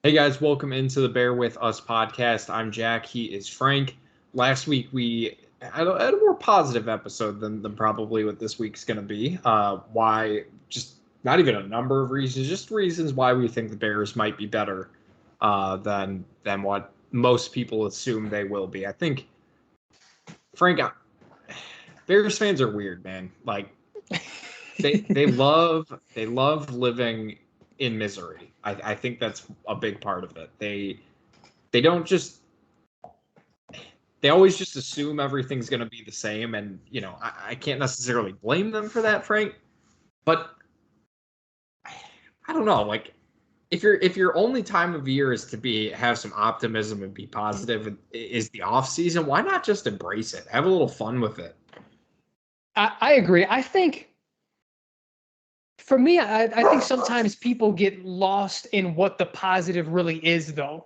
Hey guys, welcome into the Bear With Us podcast. I'm Jack. He is Frank. Last week we had a more positive episode than probably what this week's going to be. Why? Just not even a number of reasons, just reasons why we think the Bears might be better than what most people assume they will be. I think Frank, Bears fans are weird, man. Like they love living in misery. I think that's a big part of it. They don't just they always just assume everything's going to be the same, and I can't necessarily blame them for that, Frank. But I don't know, like if your only time of year is to have some optimism and be positive is the off season, why not just embrace it, have a little fun with it? I agree. I think for me, I think sometimes people get lost in what the positive really is, though.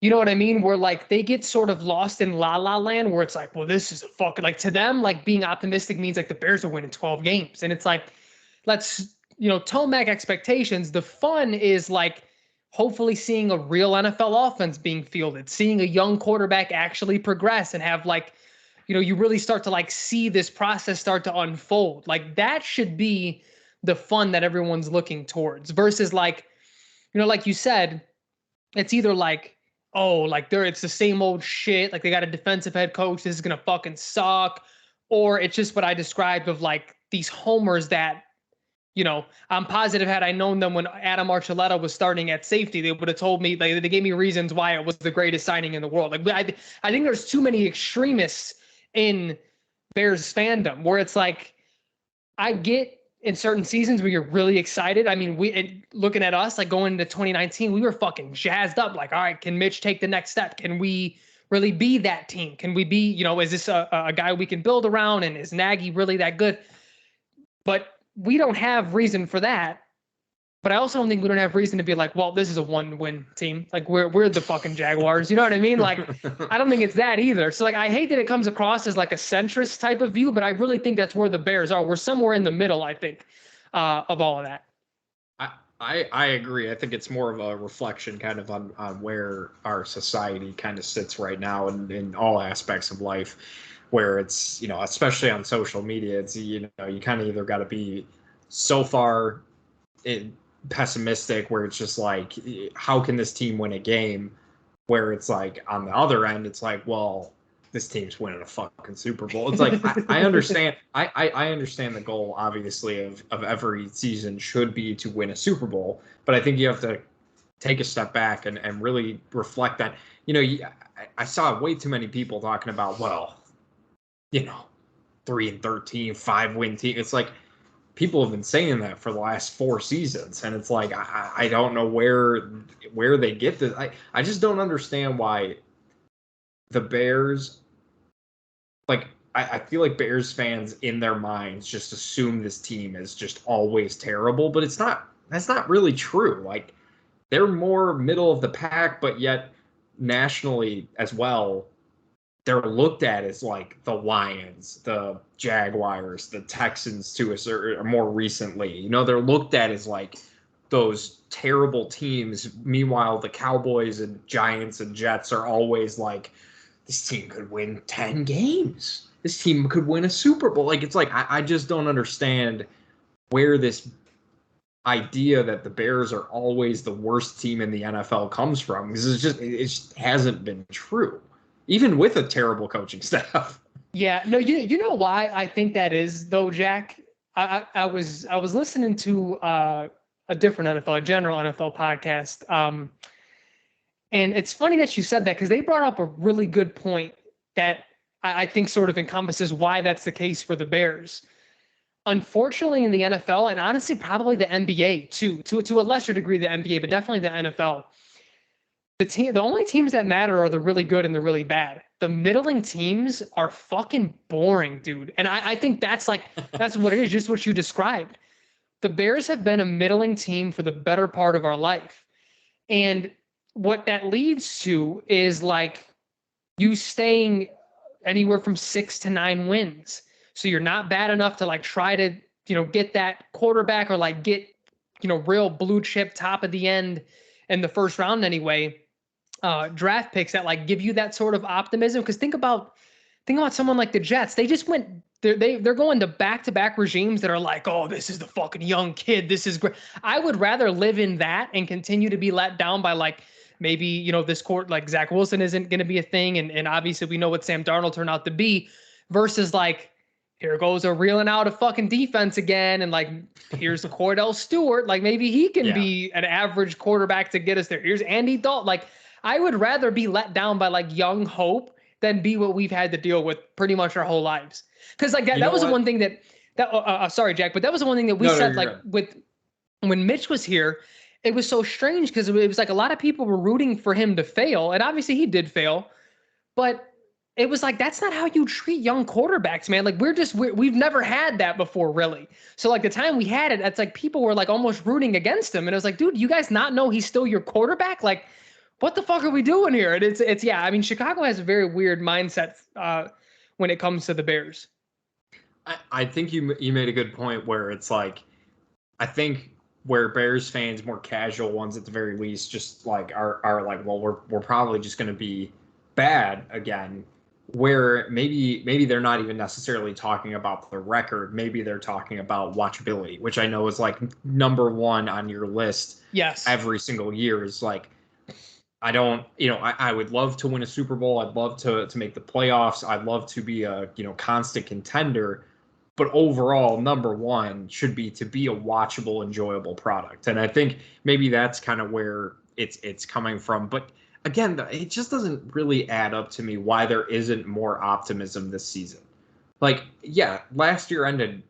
You know what I mean? Where like they get sort of lost in la la land, where it's like, well, this is a fucking like to them, like being optimistic means like the Bears are winning 12 games, and it's like, let's tone back expectations. The fun is like hopefully seeing a real NFL offense being fielded, seeing a young quarterback actually progress and have like, you really start to like see this process start to unfold. Like that should be the fun that everyone's looking towards versus like, like you said, it's either like, oh, like it's the same old shit. Like they got a defensive head coach. This is going to fucking suck. Or it's just what I described of like these homers that, I'm positive had I known them when Adam Archuleta was starting at safety, they would have told me, like, they gave me reasons why it was the greatest signing in the world. Like I think there's too many extremists in Bears fandom where it's like, I get in certain seasons where you're really excited. I mean, looking at us, like going into 2019, we were fucking jazzed up. Like, all right, can Mitch take the next step? Can we really be that team? Can we be, is this a guy we can build around? And is Nagy really that good? But we don't have reason for that. But I also don't think we don't have reason to be like, well, this is a one-win team. Like we're the fucking Jaguars. You know what I mean? Like, I don't think it's that either. So like, I hate that it comes across as like a centrist type of view, but I really think that's where the Bears are. We're somewhere in the middle, I think, of all of that. I agree. I think it's more of a reflection kind of on where our society kind of sits right now in all aspects of life, where it's, especially on social media, it's, you kind of either got to be so far pessimistic where it's just like, how can this team win a game? Where it's like on the other end, it's like, well, this team's winning a fucking Super Bowl. It's like I understand. I understand the goal, obviously, of every season should be to win a Super Bowl, but I think you have to take a step back and really reflect that. I saw way too many people talking about, well, 3-13, 5-win team. It's like people have been saying that for the last 4 seasons, and it's like I don't know where they get this. I just don't understand why the Bears, like I feel like Bears fans in their minds just assume this team is just always terrible, but that's not really true. Like they're more middle of the pack, but yet nationally as well, they're looked at as like the Lions, the Jaguars, the Texans to a certain, or more recently. They're looked at as like those terrible teams. Meanwhile, the Cowboys and Giants and Jets are always like, this team could win 10 games. This team could win a Super Bowl. Like, it's like, I just don't understand where this idea that the Bears are always the worst team in the NFL comes from, because it just hasn't been true, even with a terrible coaching staff. Yeah, no, you know why I think that is though, Jack. I was listening to a different NFL, a general NFL podcast, and it's funny that you said that because they brought up a really good point that I think sort of encompasses why that's the case for the Bears. Unfortunately, in the NFL, and honestly, probably the NBA too, to a lesser degree, the NBA, but definitely the NFL, the only teams that matter are the really good and the really bad. The middling teams are fucking boring, dude. And I think that's what it is, just what you described. The Bears have been a middling team for the better part of our life. And what that leads to is like you staying anywhere from 6 to 9 wins. So you're not bad enough to like try to, get that quarterback or like get, real blue chip top of the end in the first round anyway, draft picks that like give you that sort of optimism. Because think about someone like the Jets. They just went. They're going to back-to-back regimes that are like, oh, this is the fucking young kid. This is great. I would rather live in that and continue to be let down by like maybe this court like Zach Wilson isn't going to be a thing, and obviously we know what Sam Darnold turned out to be, versus like here goes a reeling out of fucking defense again, and like here's the Cordell Stewart, like maybe he can be an average quarterback to get us there. Here's Andy Dalton. Like I would rather be let down by like young hope than be what we've had to deal with pretty much our whole lives. Because like that was the one thing that sorry, Jack, but that was the one thing that we said like good. With when Mitch was here, it was so strange because it was like a lot of people were rooting for him to fail, and obviously he did fail, but it was like that's not how you treat young quarterbacks, man. Like we've never had that before, really. So like the time we had it, it's like people were like almost rooting against him, and it was like, dude, you guys not know he's still your quarterback? Like, what the fuck are we doing here? And it's yeah. I mean, Chicago has a very weird mindset when it comes to the Bears. I think you made a good point where it's like, I think where Bears fans, more casual ones at the very least, just like are like, well, we're probably just going to be bad again. Where maybe they're not even necessarily talking about the record. Maybe they're talking about watchability, which I know is like number one on your list. Yes. Every single year is like, I would love to win a Super Bowl. I'd love to make the playoffs. I'd love to be a, constant contender. But overall, number one should be to be a watchable, enjoyable product. And I think maybe that's kind of where it's coming from. But again, it just doesn't really add up to me why there isn't more optimism this season. Like, yeah, last year ended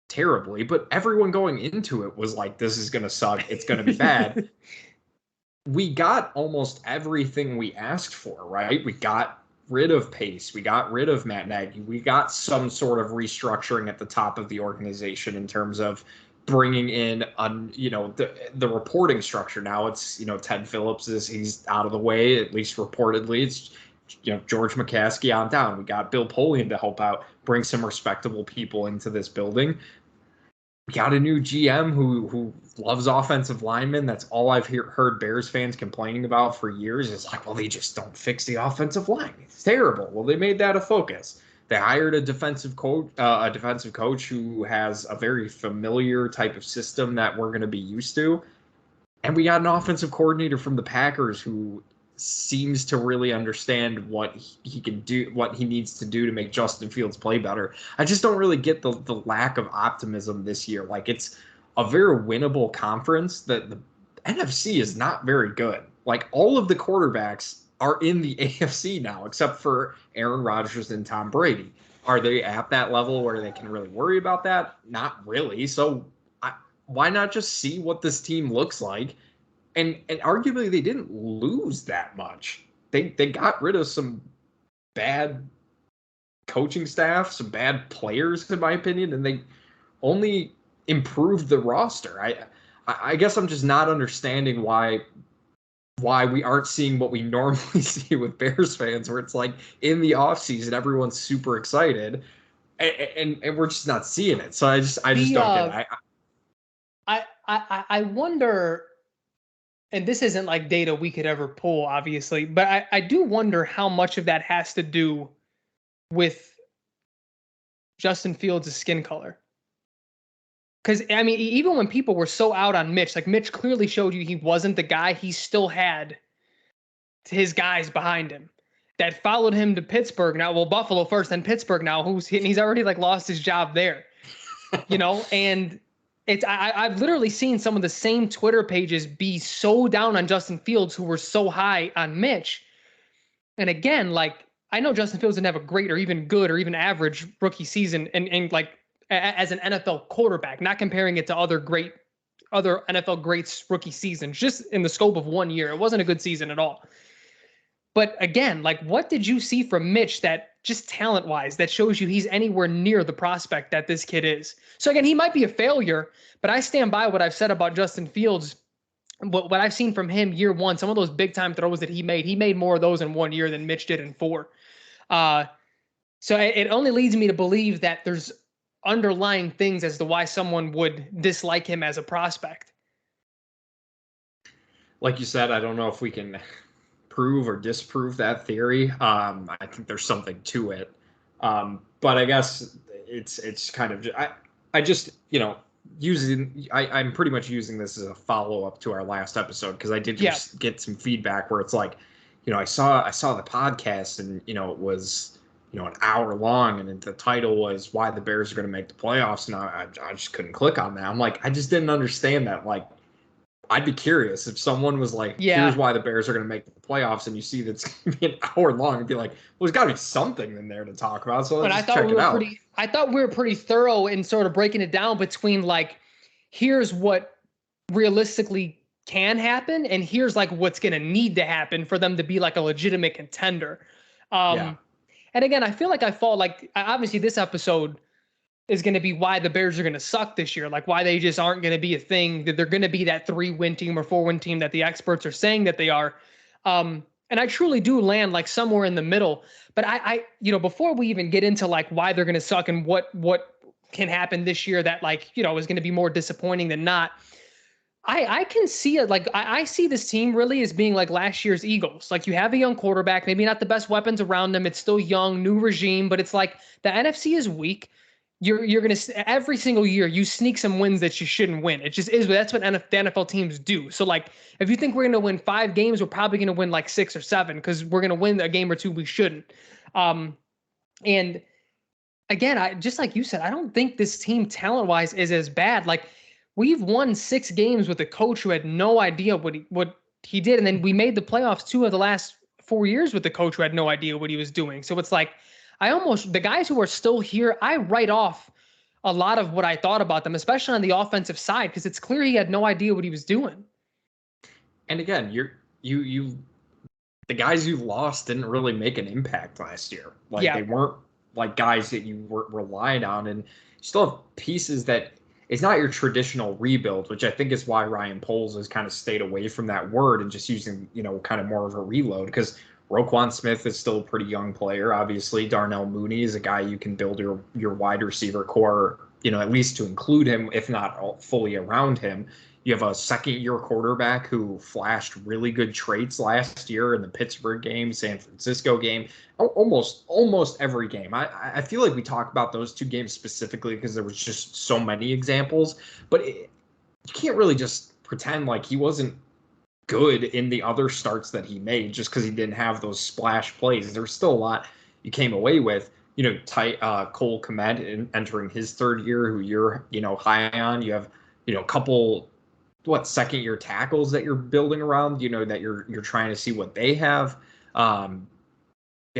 terribly, but everyone going into it was like, this is going to suck. It's going to be bad. We got almost everything we asked for, right? We got rid of Pace. We got rid of Matt Nagy. We got some sort of restructuring at the top of the organization in terms of bringing in, the reporting structure. Now it's, Ted Phillips he's out of the way, at least reportedly. It's, George McCaskey on down. We got Bill Polian to help out, bring some respectable people into this building. We got a new GM who loves offensive linemen. That's all I've heard Bears fans complaining about for years. It's like, well, they just don't fix the offensive line. It's terrible. Well, they made that a focus. They hired a defensive coach who has a very familiar type of system that we're going to be used to. And we got an offensive coordinator from the Packers who seems to really understand what he can do, what he needs to do to make Justin Fields play better. I just don't really get the lack of optimism this year. Like, it's a very winnable conference. That the NFC is not very good. Like, all of the quarterbacks are in the AFC now, except for Aaron Rodgers and Tom Brady. Are they at that level where they can really worry about that? Not really. So why not just see what this team looks like? And arguably, they didn't lose that much. They got rid of some bad coaching staff, some bad players, in my opinion, and they only improved the roster. I guess I'm just not understanding why we aren't seeing what we normally see with Bears fans, where it's like in the offseason, everyone's super excited, and we're just not seeing it. So I just don't get it. I wonder. And this isn't like data we could ever pull, obviously, but I do wonder how much of that has to do with Justin Fields' skin color. Because, I mean, even when people were so out on Mitch, like Mitch clearly showed you he wasn't the guy, he still had his guys behind him that followed him to Pittsburgh. Now, well, Buffalo first, then Pittsburgh now, he's already like lost his job there, and I've literally seen some of the same Twitter pages be so down on Justin Fields who were so high on Mitch. And again, like, I know Justin Fields didn't have a great or even good or even average rookie season and like as an NFL quarterback, not comparing it to other NFL greats rookie seasons, just in the scope of 1 year. It wasn't a good season at all. But again, like, what did you see from Mitch that just talent-wise that shows you he's anywhere near the prospect that this kid is? So again, he might be a failure, but I stand by what I've said about Justin Fields. What I've seen from him year one, some of those big-time throws that he made more of those in 1 year than Mitch did in 4. So it only leads me to believe that there's underlying things as to why someone would dislike him as a prospect. like you said, I don't know if we can prove or disprove that theory. I think there's something to it. But I guess it's kind of I just I'm pretty much using this as a follow up to our last episode because I did Yeah. get some feedback where it's like, I saw the podcast and it was an hour long and the title was why the Bears are going to make the playoffs and I just couldn't click on that. I'm like I just didn't understand that. Like I'd be curious if someone was like, here's Yeah. why the Bears are going to make the playoffs, and you see that's going to be an hour long, and be like, well, there's got to be something in there to talk about, so And let's just check it out. I thought we were pretty thorough in sort of breaking it down between like, here's what realistically can happen, and here's like what's going to need to happen for them to be like a legitimate contender. Yeah. And again, I feel like I fall like obviously this episode is going to be why the Bears are going to suck this year, like why they just aren't going to be a thing, that they're going to be that 3-win team or 4-win team that the experts are saying that they are. And I truly do land like somewhere in the middle. But before we even get into like why they're going to suck and what can happen this year that like, is going to be more disappointing than not. I can see it like I see this team really as being like last year's Eagles. Like you have a young quarterback, maybe not the best weapons around them. It's still young, new regime, but it's like the NFC is weak. You're gonna every single year you sneak some wins that you shouldn't win. It just is. That's what the NFL teams do. So like if you think we're gonna win 5 games, we're probably gonna win like 6 or 7 because we're gonna win a game or two we shouldn't. And again, I just like you said, I don't think this team talent wise is as bad. Like we've won 6 games with a coach who had no idea what he did, and then we made the playoffs 2 of the last 4 years with the coach who had no idea what he was doing. So it's like the guys who are still here, I write off a lot of what I thought about them, especially on the offensive side, because it's clear he had no idea what he was doing. And again, you the guys you lost didn't really make an impact last year. Like they weren't like guys that you relied on, and you still have pieces that it's not your traditional rebuild, which I think is why Ryan Poles has kind of stayed away from that word and just using kind of more of a reload because Roquan Smith is still a pretty young player. Obviously, Darnell Mooney is a guy you can build your wide receiver core, at least to include him, if not fully around him. You have a second-year quarterback who flashed really good traits last year in the Pittsburgh game, San Francisco game, almost every game. I feel like we talk about those 2 games specifically because there was just so many examples, but you can't really just pretend like he wasn't good in the other starts that he made just because he didn't have those splash plays. There's still a lot you came away with. Cole Kmet entering his 3rd year, who you're high on. You have a couple second year tackles that you're building around, that you're trying to see what they have. The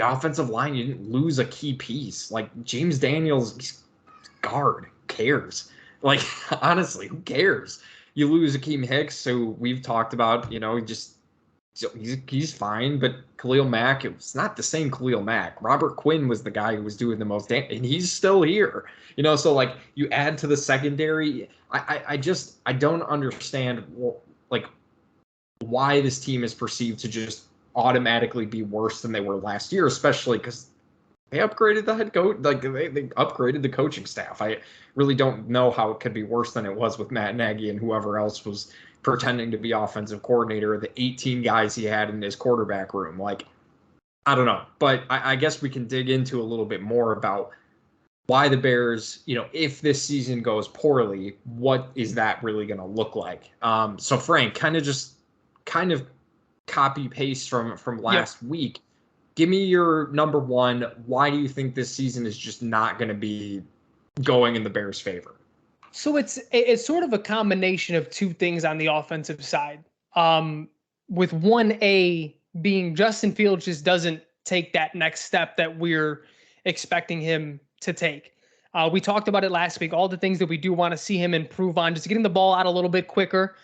offensive line, you didn't lose a key piece. Like James Daniels, guard, who cares? Like honestly, who cares? You lose Akeem Hicks, who we've talked about, he's fine, but Khalil Mack, it was not the same Khalil Mack. Robert Quinn was the guy who was doing the most damage, and he's still here. So like you add to the secondary, I don't understand like why this team is perceived to just automatically be worse than they were last year, especially because they upgraded the head coach, like they upgraded the coaching staff. I really don't know how it could be worse than it was with Matt Nagy and whoever else was pretending to be offensive coordinator, the 18 guys he had in his quarterback room. Like, I don't know. But I guess we can dig into a little bit more about why the Bears, if this season goes poorly, what is that really going to look like? So Frank, kind of copy paste from last week. Give me your number one. Why do you think this season is just not going to be going in the Bears' favor? So it's sort of a combination of 2 things on the offensive side. With 1A being Justin Fields just doesn't take that next step that we're expecting him to take. We talked about it last week, all the things that we do want to see him improve on, just getting the ball out a little bit quicker,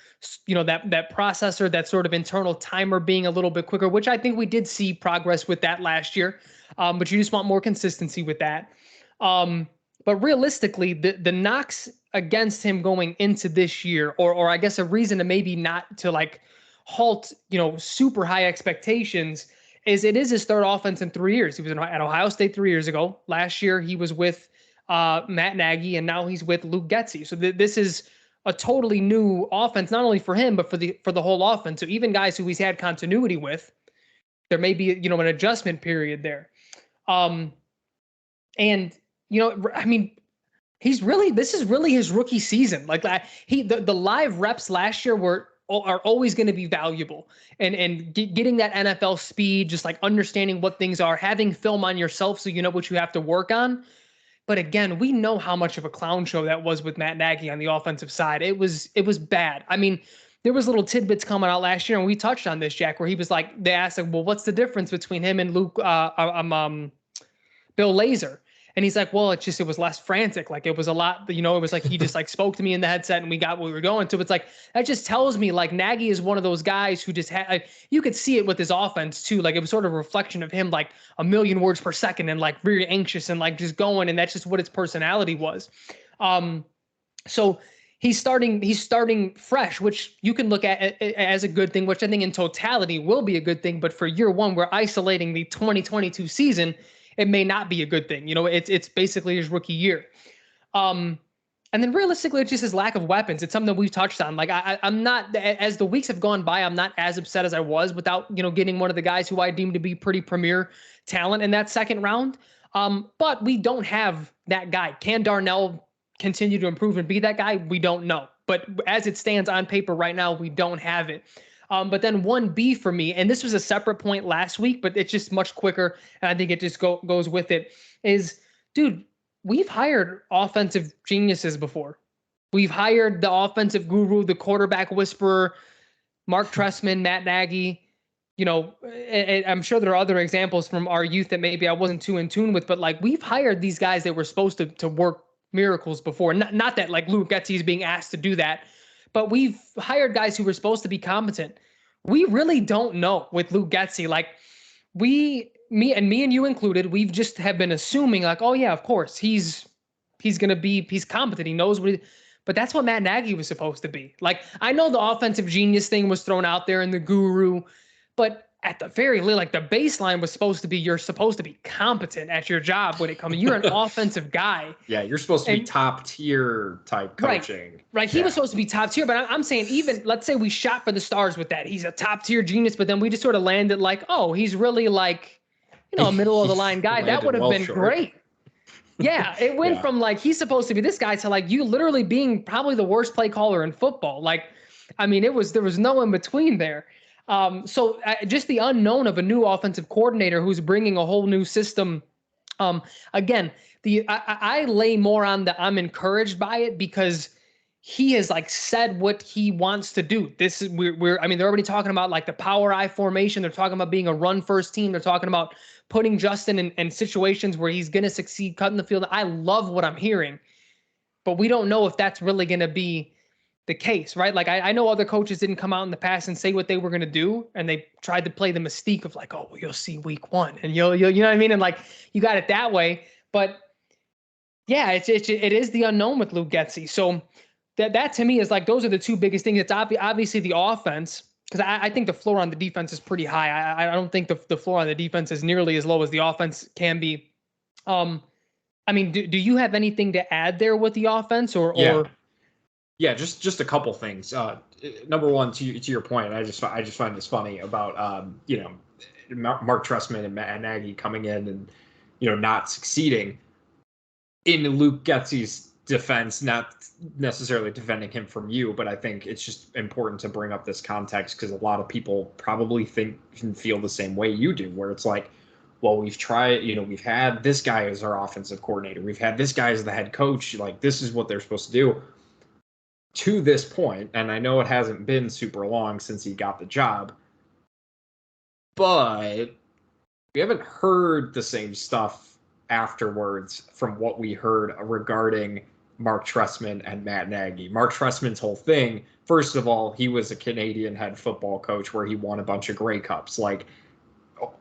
that processor, that sort of internal timer being a little bit quicker, which I think we did see progress with that last year. But you just want more consistency with that. But realistically, the knocks against him going into this year, or I guess a reason to maybe not to like halt, super high expectations, is it is his 3rd offense in 3 years. He was at Ohio State 3 years ago. Last year he was with Matt Nagy, and now he's with Luke Getsy. So this is a totally new offense, not only for him, but for the whole offense. So even guys who he's had continuity with, there may be, an adjustment period there. And, I mean, this is really his rookie season. Like the live reps last year are always going to be valuable, and getting that NFL speed, just like understanding what things are, having film on yourself so you know what you have to work on. But again, we know how much of a clown show that was with Matt Nagy on the offensive side. It was bad. I mean, there was little tidbits coming out last year, and we touched on this, Jack, where he was like, they asked, like, well, what's the difference between him and Bill Lazor? And he's like, well, it was less frantic. Like it was a lot, it was like, he just like spoke to me in the headset and we got what we were going to. It's like, that just tells me like Nagy is one of those guys who just had, you could see it with his offense too. Like it was sort of a reflection of him, like a million words per second and like very anxious and like just going. And that's just what his personality was. So he's starting fresh, which you can look at as a good thing, which I think in totality will be a good thing. But for year one, we're isolating the 2022 season. It may not be a good thing. It's basically his rookie year. And then realistically, it's just his lack of weapons. It's something that we've touched on. Like I'm not, as the weeks have gone by, I'm not as upset as I was without, getting one of the guys who I deem to be pretty premier talent in that second round. But we don't have that guy. Can Darnell continue to improve and be that guy? We don't know. But as it stands on paper right now, we don't have it. But then 1B for me, and this was a separate point last week, but it's just much quicker, and I think it just goes with it, is, dude, we've hired offensive geniuses before. We've hired the offensive guru, the quarterback whisperer, Mark Trestman, Matt Nagy. I'm sure there are other examples from our youth that maybe I wasn't too in tune with, but like we've hired these guys that were supposed to work miracles before. Not that like Luke Getsy is being asked to do that, but we've hired guys who were supposed to be competent. We really don't know with Luke Getsy. Like me and you included, we've just have been assuming like, oh yeah, of course he's competent. He knows what but that's what Matt Nagy was supposed to be. Like I know the offensive genius thing was thrown out there and the guru, but at the very least, like the baseline was supposed to be, you're supposed to be competent at your job when it comes. You're an offensive guy. Yeah, you're supposed to be top tier type coaching. Right. He was supposed to be top tier, but I'm saying even let's say we shot for the stars with that. He's a top tier genius, but then we just sort of landed like, oh, he's really like, a middle of the line guy. That would have been great. Yeah, it went from like he's supposed to be this guy to like you literally being probably the worst play caller in football. Like, I mean, there was no in between there. So just the unknown of a new offensive coordinator who's bringing a whole new system. Again, I lay more on I'm encouraged by it because he has like said what he wants to do. This is I mean, they're already talking about like the power I formation. They're talking about being a run first team. They're talking about putting Justin in situations where he's going to succeed cutting the field. I love what I'm hearing, but we don't know if that's really going to be the case, right? Like I know other coaches didn't come out in the past and say what they were going to do, and they tried to play the mystique of like, oh, well, you'll see week one, and you'll you know what I mean, and like you got it that way. But yeah, it is the unknown with Luke Getsy. So that to me is like those are the two biggest things. It's obviously the offense, because I think the floor on the defense is pretty high. I don't think the floor on the defense is nearly as low as the offense can be. I mean, do you have anything to add there with the offense or? Yeah, just a couple things. Number one, to your point, I just find this funny about Mark Trestman and Matt Nagy coming in and not succeeding. In Luke Getsy's defense, not necessarily defending him from you, but I think it's just important to bring up this context because a lot of people probably think and feel the same way you do, where it's like, well, we've tried, we've had this guy as our offensive coordinator, we've had this guy as the head coach, like this is what they're supposed to do. To this point, and I know it hasn't been super long since he got the job, but we haven't heard the same stuff afterwards from what we heard regarding Mark Trestman and Matt Nagy. Mark Trestman's whole thing, first of all, he was a Canadian head football coach where he won a bunch of Grey Cups. Like,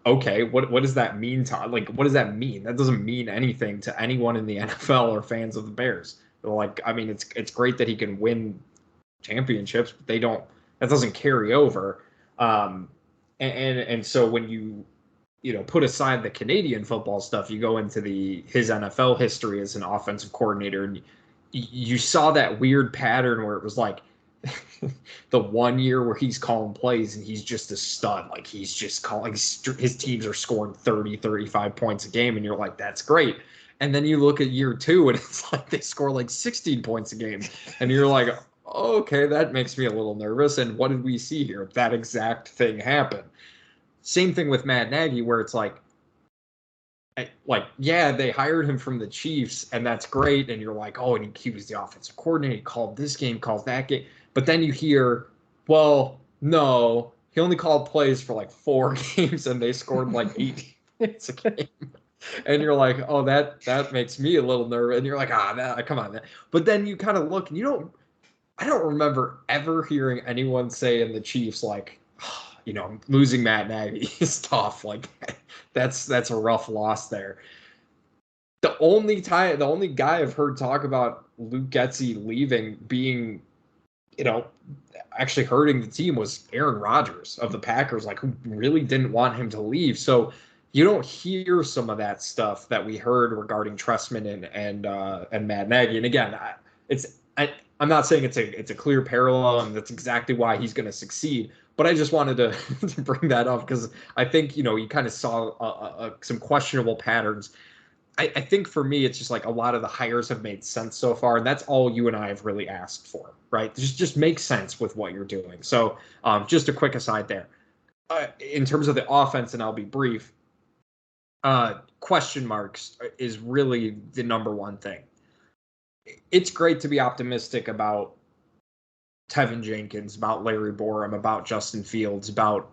okay, what does that mean to, like, what does that mean? That doesn't mean anything to anyone in the NFL or fans of the Bears. Like, I mean, it's great that he can win championships, but that doesn't carry over. And so when you put aside the Canadian football stuff, you go into his NFL history as an offensive coordinator, and you saw that weird pattern where it was like the one year where he's calling plays and he's just a stud. Like he's just calling, his teams are scoring 30, 35 points a game. And you're like, that's great. And then you look at year two and it's like they score like 16 points a game. And you're like, oh, okay, that makes me a little nervous. And what did we see here? That exact thing happened. Same thing with Matt Nagy, where it's like, yeah, they hired him from the Chiefs, and that's great. And you're like, oh, and he was the offensive coordinator. He called this game, called that game. But then you hear, well, no, he only called plays for like 4 games, and they scored like 18 points a game. And you're like, oh, that makes me a little nervous. And you're like, come on. But then you kind of look, and I don't remember ever hearing anyone say in the Chiefs like, losing Matt Nagy is tough. Like that's a rough loss there. The only guy I've heard talk about Luke Getsy leaving being, actually hurting the team was Aaron Rodgers of the Packers, like who really didn't want him to leave. So you don't hear some of that stuff that we heard regarding Trestman and Matt Nagy. And again, I'm not saying it's a clear parallel and that's exactly why he's going to succeed. But I just wanted to bring that up because I think, you kind of saw some questionable patterns. I think for me, it's just like a lot of the hires have made sense so far. And that's all you and I have really asked for, right? Just make sense with what you're doing. So just a quick aside there. In terms of the offense, and I'll be brief, question marks is really the number one thing. It's great to be optimistic about Tevin Jenkins, about Larry Borum, about Justin Fields, about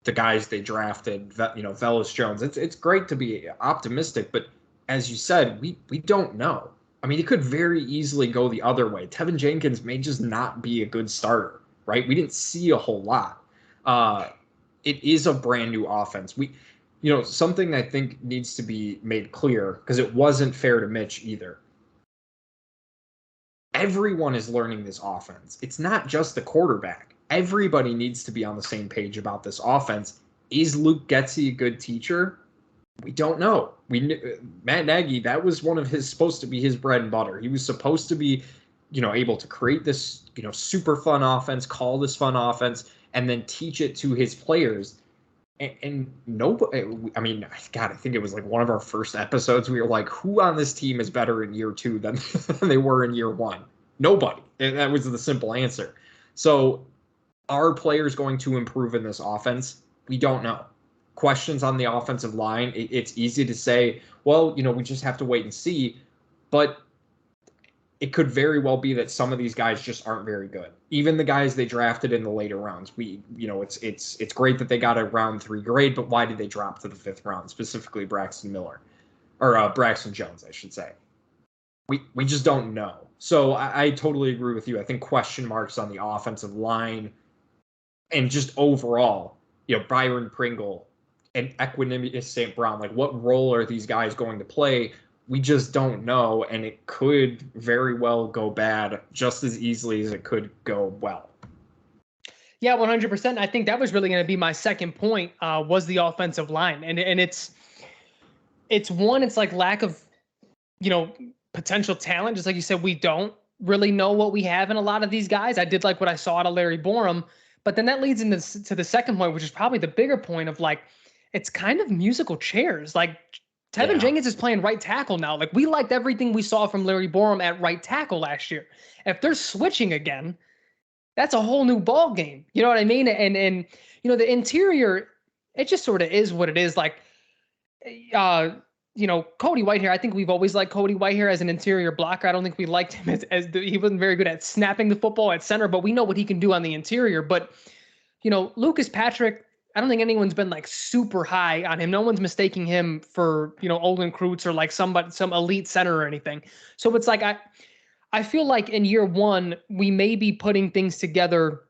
the guys they drafted, Velus Jones. It's great to be optimistic, but as you said, we don't know. I mean, it could very easily go the other way. Tevin Jenkins may just not be a good starter, right? We didn't see a whole lot. It is a brand new offense. Something I think needs to be made clear, because it wasn't fair to Mitch either. Everyone is learning this offense. It's not just the quarterback. Everybody needs to be on the same page about this offense. Is Luke Getsy a good teacher? We don't know. Matt Nagy, that was one of supposed to be his bread and butter. He was supposed to be, able to create this, super fun offense, call this fun offense, and then teach it to his players. And nobody, I mean, God, I think it was like one of our first episodes. We were like, who on this team is better in year 2 than they were in year 1? Nobody. And that was the simple answer. So are players going to improve in this offense? We don't know. Questions on the offensive line. It's easy to say, well, we just have to wait and see. But it could very well be that some of these guys just aren't very good. Even the guys they drafted in the later rounds, it's great that they got a round 3 grade, but why did they drop to the 5th round, specifically Braxton Jones, I should say. We just don't know. So I totally agree with you. I think question marks on the offensive line and just overall, Byron Pringle and Equanimous St. Brown, like what role are these guys going to play? We just don't know, and it could very well go bad just as easily as it could go well. Yeah, 100%. I think that was really going to be my second point, was the offensive line. And it's like lack of, potential talent. Just like you said, we don't really know what we have in a lot of these guys. I did like what I saw out of Larry Borum, but then that leads into to the second point, which is probably the bigger point of like, it's kind of musical chairs. Like Tevin Jenkins is playing right tackle now. Like we liked everything we saw from Larry Borum at right tackle last year. If they're switching again, that's a whole new ball game. You know what I mean? And the interior, it just sort of is what it is. Like, Cody Whitehair, I think we've always liked Cody Whitehair as an interior blocker. I don't think we liked him he wasn't very good at snapping the football at center, but we know what he can do on the interior. But, Lucas Patrick, I don't think anyone's been like super high on him. No one's mistaking him for, Olin Kreutz or like some elite center or anything. So it's like, I feel like in year 1, we may be putting things together.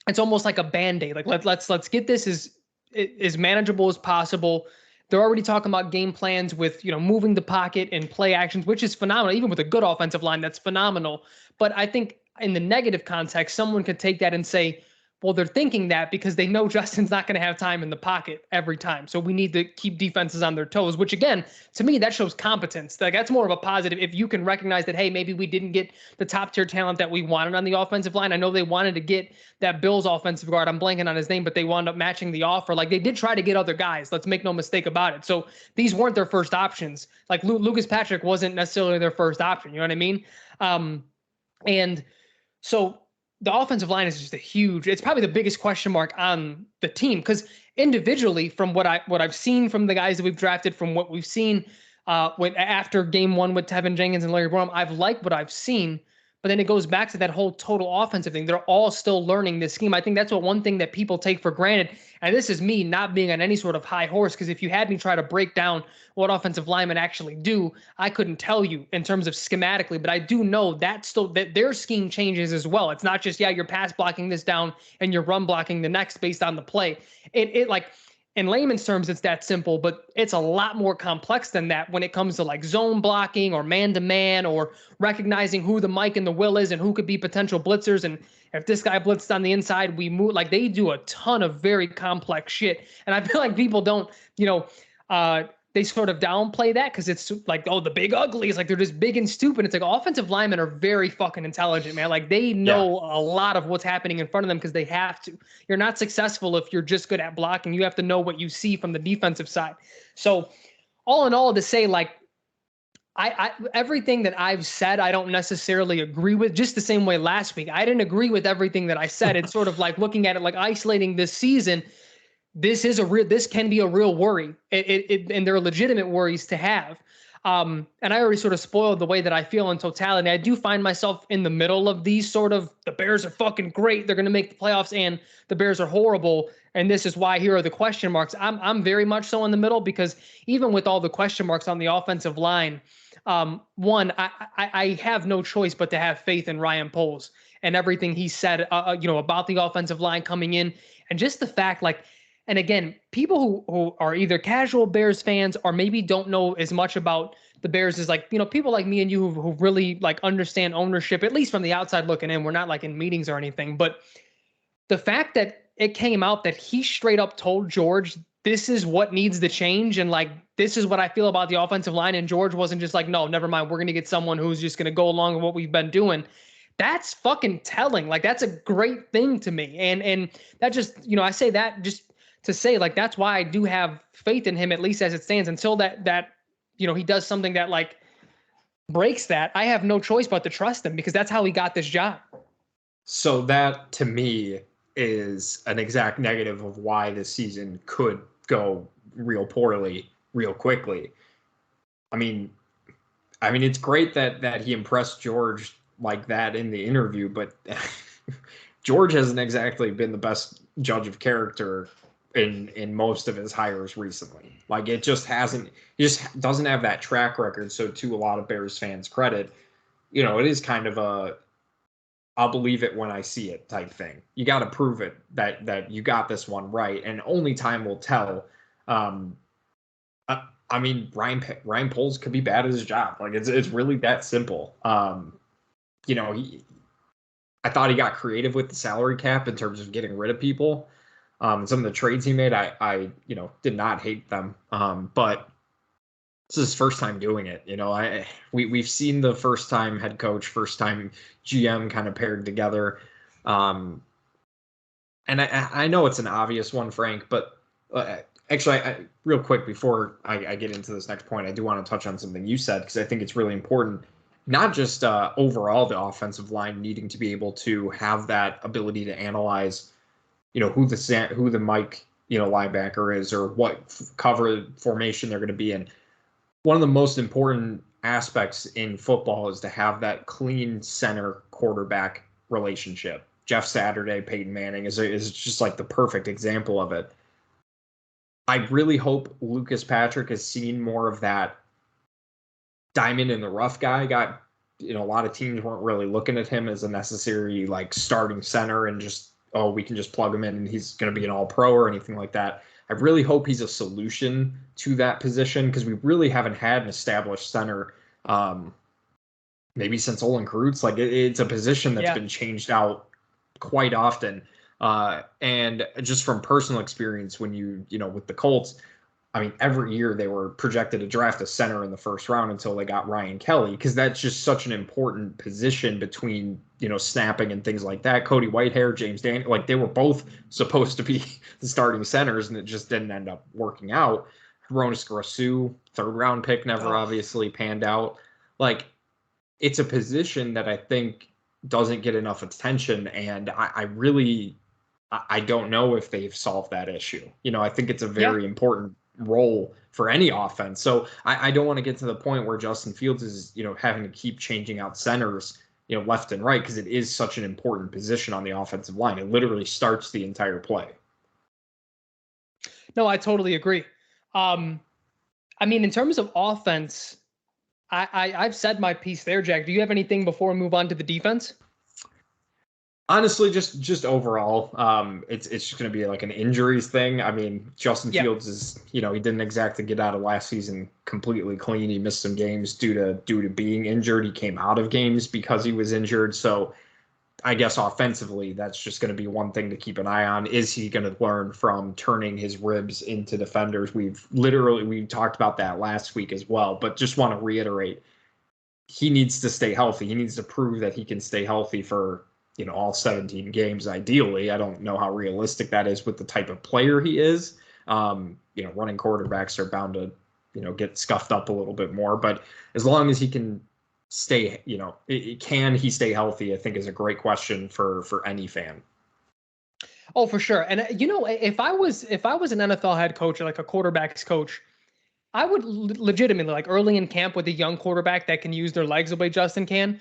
It's almost like a Band-Aid. Like let's get this as manageable as possible. They're already talking about game plans with, moving the pocket and play actions, which is phenomenal. Even with a good offensive line, that's phenomenal. But I think in the negative context, someone could take that and say, Well, they're thinking that because they know Justin's not going to have time in the pocket every time. So we need to keep defenses on their toes, which again, to me, that shows competence. Like that's more of a positive if you can recognize that, hey, maybe we didn't get the top tier talent that we wanted on the offensive line. I know they wanted to get that Bills offensive guard. I'm blanking on his name, but they wound up matching the offer. Like they did try to get other guys. Let's make no mistake about it. So these weren't their first options. Like Lucas Patrick wasn't necessarily their first option. You know what I mean? And so the offensive line is just it's probably the biggest question mark on the team because individually from what I've seen from the guys that we've drafted, from what we've seen after game one with Tevin Jenkins and Larry Borom, I've liked what I've seen, but then it goes back to that whole total offensive thing. They're all still learning this scheme. I think that's one thing that people take for granted. And this is me not being on any sort of high horse, because if you had me try to break down what offensive linemen actually do, I couldn't tell you in terms of schematically, but I do know that their scheme changes as well. It's not just, you're pass blocking this down and you're run blocking the next based on the play. It like, in layman's terms, it's that simple, but it's a lot more complex than that when it comes to like zone blocking or man-to-man or recognizing who the Mike and the Will is and who could be potential blitzers. And if this guy blitzed on the inside, we move. Like they do a ton of very complex shit. And I feel like people don't, they sort of downplay that because it's like, oh, the big uglies, like they're just big and stupid. It's like offensive linemen are very fucking intelligent, man. Like they know a lot of what's happening in front of them because they have to. You're not successful if you're just good at blocking. You have to know what you see from the defensive side. So all in all, to say like, I everything that I've said, I don't necessarily agree with, just the same way last week. I didn't agree with everything that I said. It's sort of like looking at it like isolating this season. This can be a real worry. And there are legitimate worries to have. And I already sort of spoiled the way that I feel in totality. I do find myself in the middle of these sort of, the Bears are fucking great, they're going to make the playoffs, and the Bears are horrible, and this is why here are the question marks. I'm very much so in the middle, because even with all the question marks on the offensive line, one, I have no choice but to have faith in Ryan Poles and everything he said, about the offensive line coming in, and just the fact, like, and again, people who are either casual Bears fans or maybe don't know as much about the Bears as like, people like me and you who really like understand ownership, at least from the outside looking in. We're not like in meetings or anything, but the fact that it came out that he straight up told George, this is what needs to change. And like, this is what I feel about the offensive line. And George wasn't just like, no, never mind. We're going to get someone who's just going to go along with what we've been doing. That's fucking telling. Like, that's a great thing to me. And that just, I say that just to say, like, that's why I do have faith in him, at least as it stands, until that he does something that like breaks that. I have no choice but to trust him, because that's how he got this job. So that to me is an exact negative of why this season could go real poorly real quickly. I mean, it's great that he impressed George like that in the interview, but George hasn't exactly been the best judge of character in most of his hires recently. Like, it just hasn't, he just doesn't have that track record. So to a lot of Bears fans' credit, it is kind of a, I'll believe it when I see it type thing. You got to prove it that you got this one right, and only time will tell. Ryan Poles could be bad at his job. Like, it's really that simple. I thought he got creative with the salary cap in terms of getting rid of people. Some of the trades he made, I did not hate them. But this is his first time doing it. We've seen the first time head coach, first time GM kind of paired together. And I know it's an obvious one, Frank, but actually, real quick before I get into this next point, I do want to touch on something you said, because I think it's really important. Not just overall the offensive line needing to be able to have that ability to analyze, who the Mike, linebacker is, or what cover formation they're going to be in. One of the most important aspects in football is to have that clean center quarterback relationship. Jeff Saturday, Peyton Manning is just like the perfect example of it. I really hope Lucas Patrick has seen more of that diamond in the rough guy. A lot of teams weren't really looking at him as a necessary like starting center and just, we can just plug him in and he's going to be an all-pro or anything like that. I really hope he's a solution to that position, because we really haven't had an established center maybe since Olin Kreutz. Like, it's a position that's been changed out quite often. And just from personal experience, when with the Colts, I mean, every year they were projected to draft a center in the first round until they got Ryan Kelly, because that's just such an important position between, snapping and things like that. Cody Whitehair, James Daniel, like they were both supposed to be the starting centers, and it just didn't end up working out. Hronis Grasu, third round pick, never obviously panned out. Like, it's a position that I think doesn't get enough attention, and I don't know if they've solved that issue. I think it's a very important role for any offense. So I don't want to get to the point where Justin Fields is, having to keep changing out centers, left and right, because it is such an important position on the offensive line. It literally starts the entire play. No, I totally agree. I mean, in terms of offense, I've said my piece there, Jack. Do you have anything before we move on to the defense? Honestly, just overall, it's just going to be like an injuries thing. I mean, Justin Fields is, he didn't exactly get out of last season completely clean. He missed some games due to being injured. He came out of games because he was injured. So I guess offensively, that's just going to be one thing to keep an eye on. Is he going to learn from turning his ribs into defenders? We talked about that last week as well, but just want to reiterate, he needs to stay healthy. He needs to prove that he can stay healthy for, all 17 games, ideally. I don't know how realistic that is with the type of player he is. Running quarterbacks are bound to, get scuffed up a little bit more, but as long as he can stay, can he stay healthy, I think is a great question for any fan. Oh, for sure. And if I was an NFL head coach or like a quarterback's coach, I would legitimately, like early in camp with a young quarterback that can use their legs the way Justin can,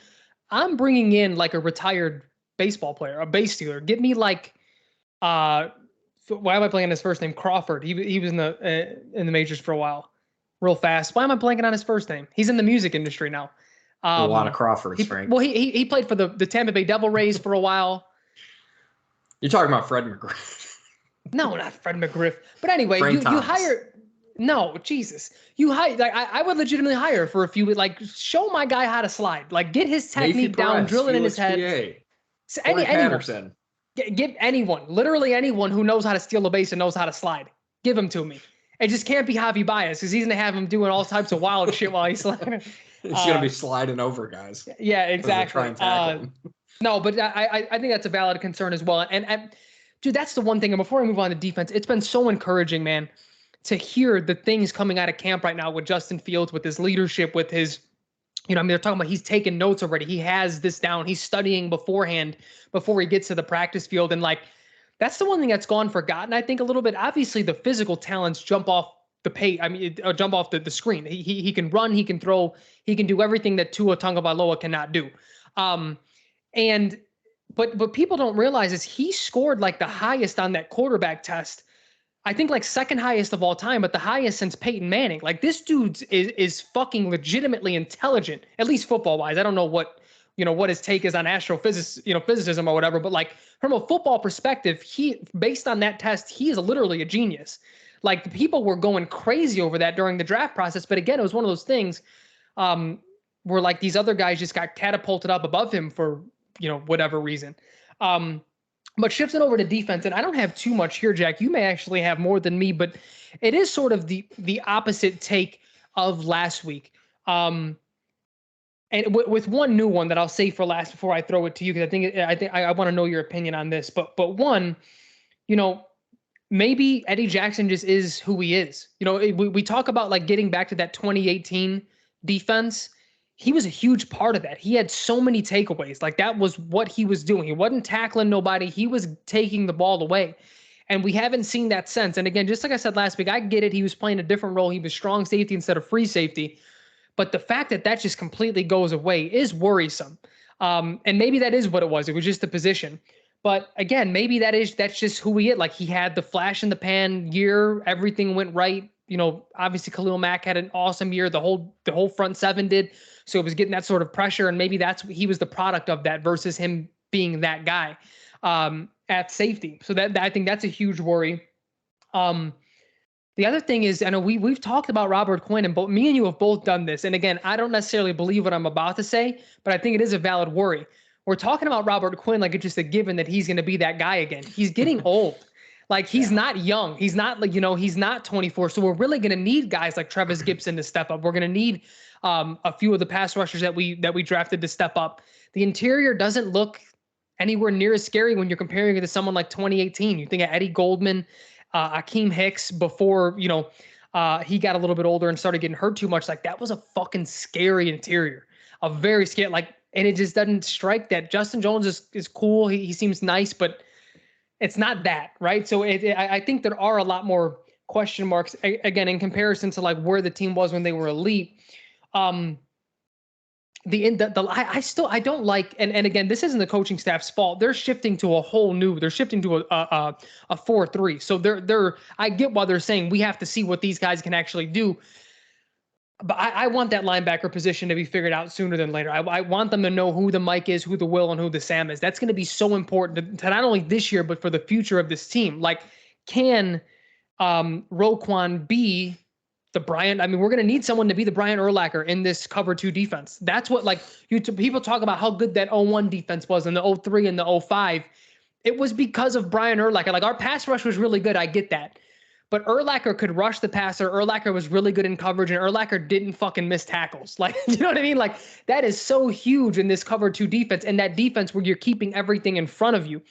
I'm bringing in like a retired baseball player, a base stealer. Get me like, why am I playing his first name? Crawford. He was in the majors for a while, real fast. Why am I blanking on his first name? He's in the music industry now. A lot of Crawfords, Frank. Well, he played for the Tampa Bay Devil Rays for a while. You're talking about Fred McGriff. No, not Fred McGriff. But anyway, you hire. No, Jesus. You hire. Like, I would legitimately hire for a few. Like, show my guy how to slide. Like, get his technique down, drill it in his head. So anyone. Give anyone, literally anyone who knows how to steal a base and knows how to slide. Give him to me. It just can't be Javi Baez, because he's going to have him doing all types of wild shit while he's sliding. He's going to be sliding over guys. Yeah, exactly. No, but I think that's a valid concern as well. And dude, that's the one thing. And before I move on to defense, it's been so encouraging, man, to hear the things coming out of camp right now with Justin Fields, with his leadership, with his, they're talking about he's taking notes already. He has this down. He's studying beforehand before he gets to the practice field. And like, that's the one thing that's gone forgotten, I think, a little bit. Obviously, the physical talents jump off the page. I mean, jump off the screen. He can run, he can throw, he can do everything that Tua Tagovailoa cannot do. But people don't realize is he scored like the highest on that quarterback test. I think like second highest of all time, but the highest since Peyton Manning. Like, this dude is fucking legitimately intelligent, at least football wise. I don't know what his take is on astrophysics, physicism or whatever, but like from a football perspective, based on that test, he is literally a genius. Like, the people were going crazy over that during the draft process. But again, it was one of those things where like these other guys just got catapulted up above him for, whatever reason. But shifting over to defense, and I don't have too much here, Jack. You may actually have more than me, but it is sort of the opposite take of last week. And with one new one that I'll say for last before I throw it to you, because I think I want to know your opinion on this. But one, maybe Eddie Jackson just is who he is. We talk about like getting back to that 2018 defense. He was a huge part of that. He had so many takeaways. Like, that was what he was doing. He wasn't tackling nobody. He was taking the ball away. And we haven't seen that since. And again, just like I said last week, I get it. He was playing a different role. He was strong safety instead of free safety. But the fact that just completely goes away is worrisome. And maybe that is what it was. It was just the position. But again, maybe that's just who he is. Like, he had the flash in the pan year. Everything went right. Obviously Khalil Mack had an awesome year. The whole front seven did. So it was getting that sort of pressure, and maybe he was the product of that versus him being that guy at safety. So that I think that's a huge worry. The other thing is, I know we've talked about Robert Quinn, and me and you have both done this. And again, I don't necessarily believe what I'm about to say, but I think it is a valid worry. we're talking about Robert Quinn like it's just a given that he's going to be that guy again. He's getting old. Like he's not young. He's not like, he's not 24. So we're really going to need guys like Travis Gibson to step up. We're going to need a few of the pass rushers that we drafted to step up. The interior doesn't look anywhere near as scary when you're comparing it to someone like 2018. You think of Eddie Goldman, Akeem Hicks before, he got a little bit older and started getting hurt too much. Like that was a fucking scary interior, a very scary, and it just doesn't strike that. Justin Jones is cool. He seems nice, but it's not that, right? So I think there are a lot more question marks again in comparison to like where the team was when they were elite. I don't like, and again, this isn't the coaching staff's fault. They're shifting to they're shifting to a 4-3. So I get why they're saying we have to see what these guys can actually do. But I want that linebacker position to be figured out sooner than later. I want them to know who the Mike is, who the Will, and who the Sam is. That's going to be so important to not only this year, but for the future of this team. Like, can Roquan be the Brian? I mean, we're going to need someone to be the Brian Urlacher in this cover 2 defense. That's what, people talk about how good that 0-1 defense was and the 0-3 and the 0-5. It was because of Brian Urlacher. Like, our pass rush was really good. I get that. But Urlacher could rush the passer. Urlacher was really good in coverage, and Urlacher didn't fucking miss tackles. Like, you know what I mean? Like, that is so huge in this cover 2 defense, and that defense where you're keeping everything in front of you.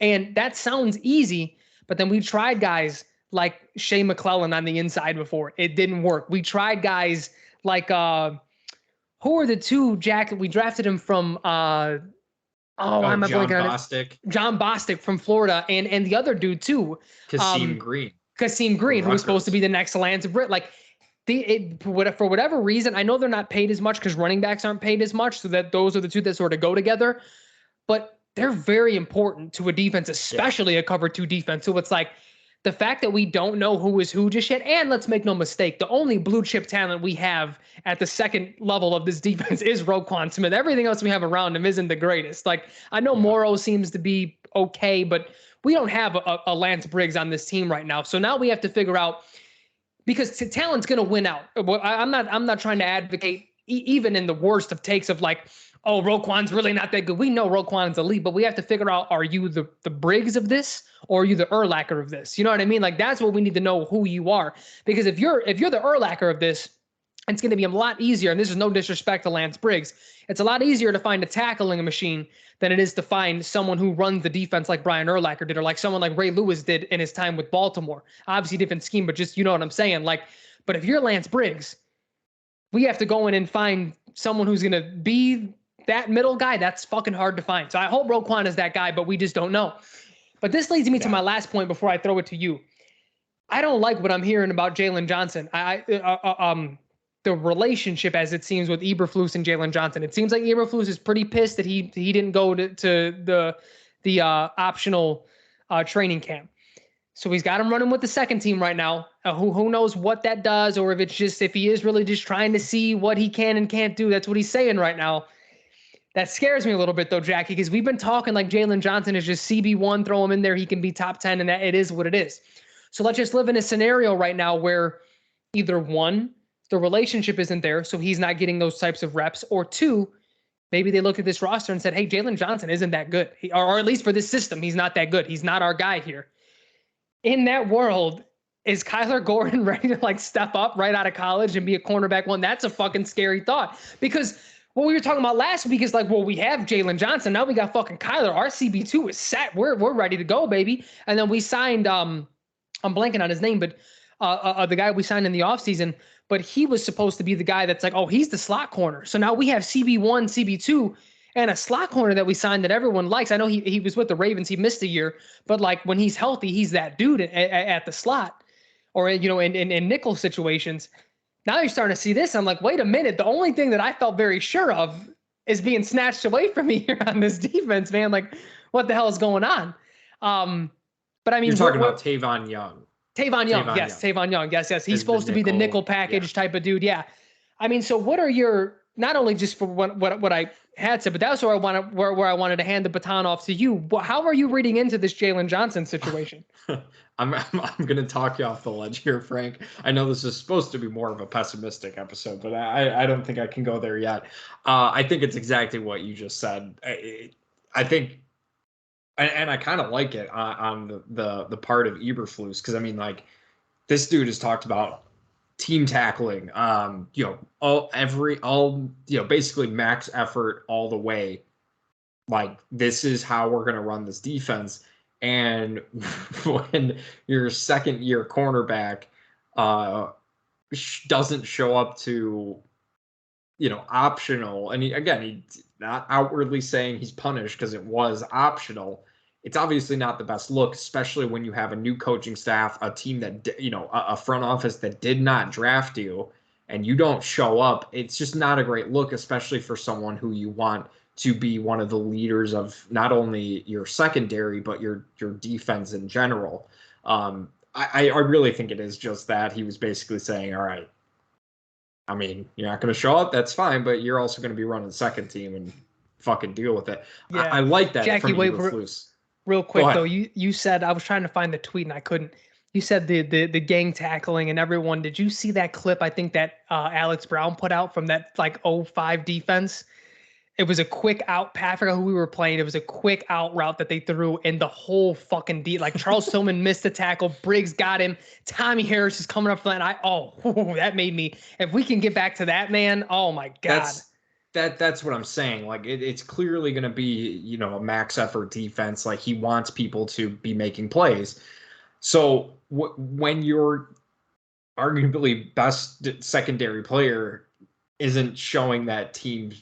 And that sounds easy, but then we tried guys like Shea McClellan on the inside before. It didn't work. We tried guys like, who are the 2, Jack? We drafted him from, John Bostic. John Bostic from Florida, and the other dude too. Kasim Green. Kasim Green, who was supposed to be the next Lance Britt. Like, for whatever reason, I know they're not paid as much because running backs aren't paid as much, so that those are the 2 that sort of go together. But they're very important to a defense, especially a cover 2 defense. So it's like the fact that we don't know who is who just yet, and let's make no mistake, the only blue chip talent we have at the second level of this defense is Roquan Smith. Everything else we have around him isn't the greatest. Like, I know Morrow seems to be okay, but we don't have a Lance Briggs on this team right now. So now we have to figure out, because talent's going to win out. I'm not trying to advocate even in the worst of takes of like, oh, Roquan's really not that good. We know Roquan's elite, but we have to figure out, are you the Briggs of this, or are you the Urlacher of this? You know what I mean? Like, that's what we need to know, who you are. Because if you're the Urlacher of this, it's going to be a lot easier, and this is no disrespect to Lance Briggs, it's a lot easier to find a tackling machine than it is to find someone who runs the defense like Brian Urlacher did, or like someone like Ray Lewis did in his time with Baltimore. Obviously different scheme, but just, you know what I'm saying? Like, but if you're Lance Briggs, we have to go in and find someone who's going to be that middle guy. That's fucking hard to find. So I hope Roquan is that guy, but we just don't know. But this leads me to my last point before I throw it to you. I don't like what I'm hearing about Jalen Johnson. The relationship, as it seems, with Eberflus and Jalen Johnson. It seems like Eberflus is pretty pissed that he didn't go to the optional training camp. So he's got him running with the second team right now. Who knows what that does, or if he is really just trying to see what he can and can't do. That's what he's saying right now. That scares me a little bit though, Jackie, because we've been talking like Jalen Johnson is just CB1, throw him in there, he can be top 10, and that it is what it is. So let's just live in a scenario right now where either 1, the relationship isn't there, so he's not getting those types of reps, or 2, maybe they looked at this roster and said, hey, Jalen Johnson isn't that good. Or at least for this system, he's not that good. He's not our guy here. In that world, is Kyler Gordon ready to like step up right out of college and be a cornerback 1? That's a fucking scary thought, because what we were talking about last week is like, well, we have Jalen Johnson. Now we got fucking Kyler. Our CB2 is set. We're ready to go, baby. And then we signed, I'm blanking on his name, but the guy we signed in the offseason, but he was supposed to be the guy that's like, oh, he's the slot corner. So now we have CB1, CB2, and a slot corner that we signed that everyone likes. I know he was with the Ravens. He missed a year, but like when he's healthy, he's that dude at the slot, or, you know, in nickel situations. Now you're starting to see this. I'm like, wait a minute. The only thing that I felt very sure of is being snatched away from me here on this defense, man. Like, what the hell is going on? But I mean, you're talking about Tavon Young. Tavon Young. Yes. He's supposed to be the nickel package type of dude. Yeah. I mean, so what are your, not only just for what I had to, but that's where I wanted to hand the baton off to you. How are you reading into this Jalen Johnson situation? I'm going to talk you off the ledge here, Frank. I know this is supposed to be more of a pessimistic episode, but I don't think I can go there yet. I think it's exactly what you just said. I think, and I kind of like it on the part of Eberflus, because I mean, like, this dude has talked about team tackling, basically max effort all the way. Like, this is how we're going to run this defense. And when your second year cornerback doesn't show up to, optional, and he's not outwardly saying he's punished because it was optional. It's obviously not the best look, especially when you have a new coaching staff, a team that, a front office that did not draft you, and you don't show up. It's just not a great look, especially for someone who you want to be one of the leaders of not only your secondary, but your defense in general. I really think it is just that. He was basically saying, all right, I mean, you're not going to show up, that's fine, but you're also going to be running the second team and fucking deal with it. Yeah. I like that. Jackie, from wait, Eberflus. real quick though, you said, I was trying to find the tweet and I couldn't. You said the gang tackling and everyone. Did you see that clip? I think that Alex Brown put out from that like 05 defense. It was a quick out. I forgot who we were playing. It was a quick out route that they threw, and the whole fucking like Charles Tillman missed the tackle. Briggs got him. Tommy Harris is coming up for that. That made me. If we can get back to that, man. Oh my god. That's what I'm saying. Like, it's clearly going to be, a max effort defense. Like, he wants people to be making plays. So when your arguably best secondary player isn't showing that team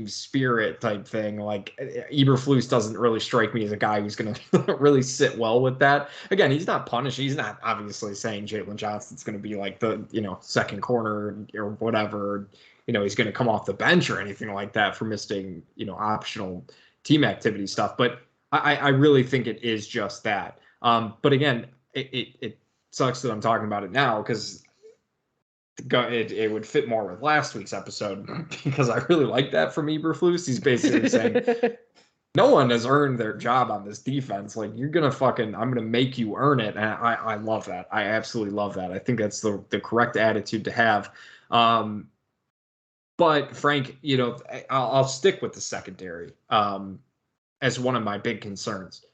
spirit type thing, like, Eberflus doesn't really strike me as a guy who's going to really sit well with that. Again, he's not punished. He's not obviously saying Jalen Johnson's going to be like the, second corner or whatever. He's going to come off the bench or anything like that for missing, optional team activity stuff. But I really think it is just that. But again, it sucks that I'm talking about it now, because it would fit more with last week's episode, because I really like that from Eberflus. He's basically saying no one has earned their job on this defense. Like, I'm gonna make you earn it. And I love that. I absolutely love that. I think that's the correct attitude to have. But Frank, I'll stick with the secondary as one of my big concerns.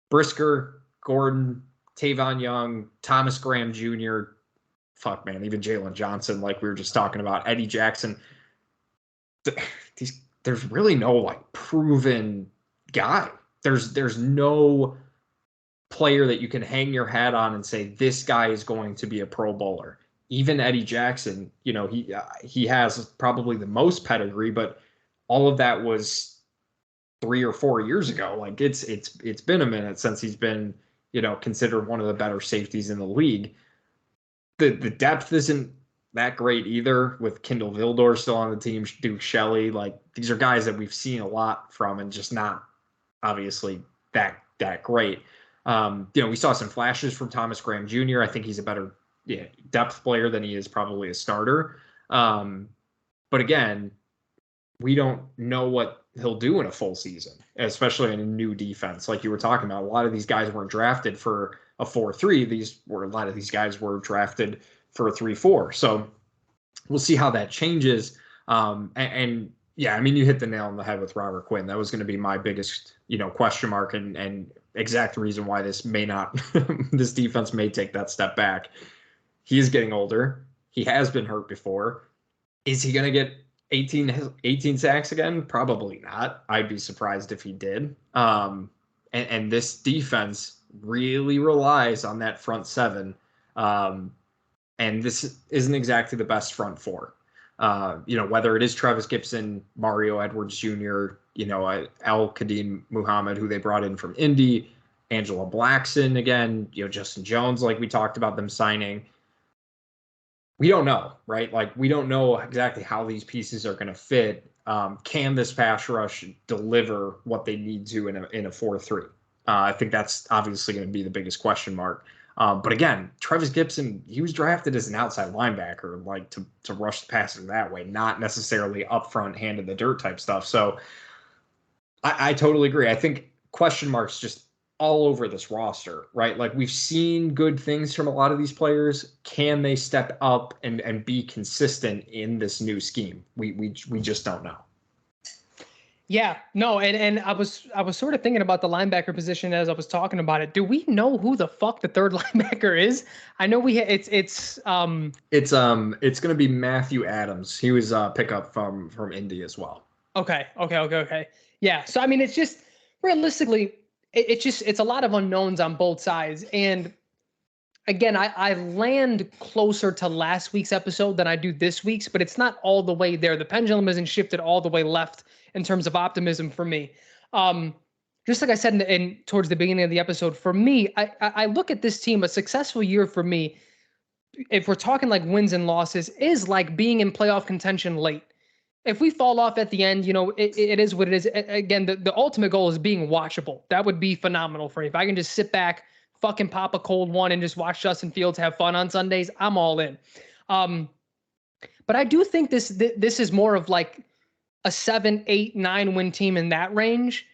Brisker, Gordon, Tavon Young, Thomas Graham Jr., fuck, man, even Jalen Johnson, like we were just talking about, Eddie Jackson. There's really no, like, proven guy. There's no player that you can hang your hat on and say, this guy is going to be a Pro Bowler. Even Eddie Jackson, he has probably the most pedigree, but all of that was 3 or 4 years ago. Like, it's been a minute since he's been, considered one of the better safeties in the league. The depth isn't that great either, with Kendall Vildor still on the team, Duke Shelley. Like, these are guys that we've seen a lot from and just not obviously that great. We saw some flashes from Thomas Graham Jr. I think he's a better depth player than he is probably a starter. But again, we don't know what he'll do in a full season, especially in a new defense. Like you were talking about, a lot of these guys weren't drafted for a 4-3. A lot of these guys were drafted for a 3-4. So we'll see how that changes. And yeah, I mean, you hit the nail on the head with Robert Quinn. That was going to be my biggest, question mark and exact reason why this defense may take that step back. He is getting older. He has been hurt before. Is he going to get 18 sacks again? Probably not. I'd be surprised if he did. And this defense really relies on that front seven. And this isn't exactly the best front four. Whether it is Travis Gibson, Mario Edwards Jr., Al Kadim Muhammad, who they brought in from Indy, Angela Blackson again, Justin Jones, like we talked about them signing. We don't know, right? Like, we don't know exactly how these pieces are going to fit. Can this pass rush deliver what they need to in a 4-3? I think that's obviously going to be the biggest question mark. But again, Travis Gibson, he was drafted as an outside linebacker, like to rush the passer that way, not necessarily upfront hand in the dirt type stuff. So I totally agree. I think question marks just all over this roster, right? Like we've seen good things from a lot of these players. Can they step up and be consistent in this new scheme? We just don't know. Yeah, no, and I was sort of thinking about the linebacker position as I was talking about it. Do we know who the fuck the third linebacker is? I know it's going to be Matthew Adams. He was pickup from Indy as well. Okay. Yeah, so I mean, it's just realistically, it's a lot of unknowns on both sides, and again, I land closer to last week's episode than I do this week's, but it's not all the way there. The pendulum isn't shifted all the way left in terms of optimism for me. Just like I said in towards the beginning of the episode, for me, I look at this team, a successful year for me, if we're talking like wins and losses, is like being in playoff contention late. If we fall off at the end, it is what it is. Again, the ultimate goal is being watchable. That would be phenomenal for me. If I can just sit back, fucking pop a cold one and just watch Justin Fields have fun on Sundays, I'm all in. But I do think this is more of like a 7, 8, 9 win team in that range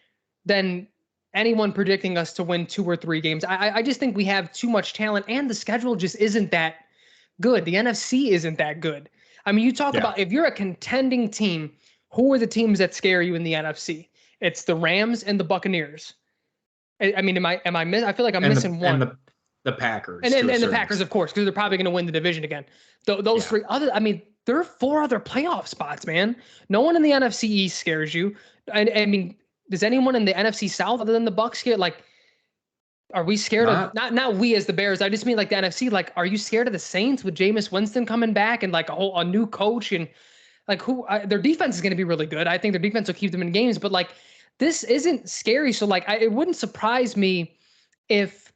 than anyone predicting us to win 2 or 3 games. I just think we have too much talent and the schedule just isn't that good. The NFC isn't that good. I mean, you talk about if you're a contending team, who are the teams that scare you in the NFC? It's the Rams and the Buccaneers. I mean, I feel like I'm missing one. And the Packers. And the Packers, of course, because they're probably going to win the division again. Those 3 other, I mean, there are 4 other playoff spots, man. No one in the NFC East scares you. I mean, does anyone in the NFC South other than the Bucs scare? Like, are we scared of not we as the Bears? I just mean like the NFC. Like, are you scared of the Saints with Jameis Winston coming back and like a new coach and like their defense is going to be really good. I think their defense will keep them in games, but like this isn't scary. So like it wouldn't surprise me if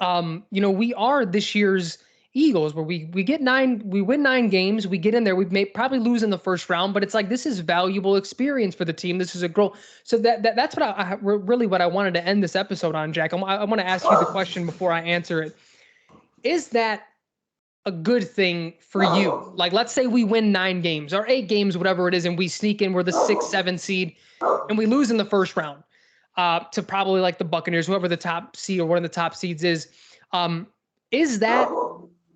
we are this year's Eagles, where we win 9 games, we get in there, we may probably lose in the first round, but it's like this is valuable experience for the team. This is a growth. So that's what I really what I wanted to end this episode on, Jack. I want to ask you the question before I answer it. Is that a good thing for you? Like, let's say we win 9 games or 8 games, whatever it is, and we sneak in, we're the 6, 7 seed, and we lose in the first round to probably like the Buccaneers, whoever the top seed or one of the top seeds is. Is that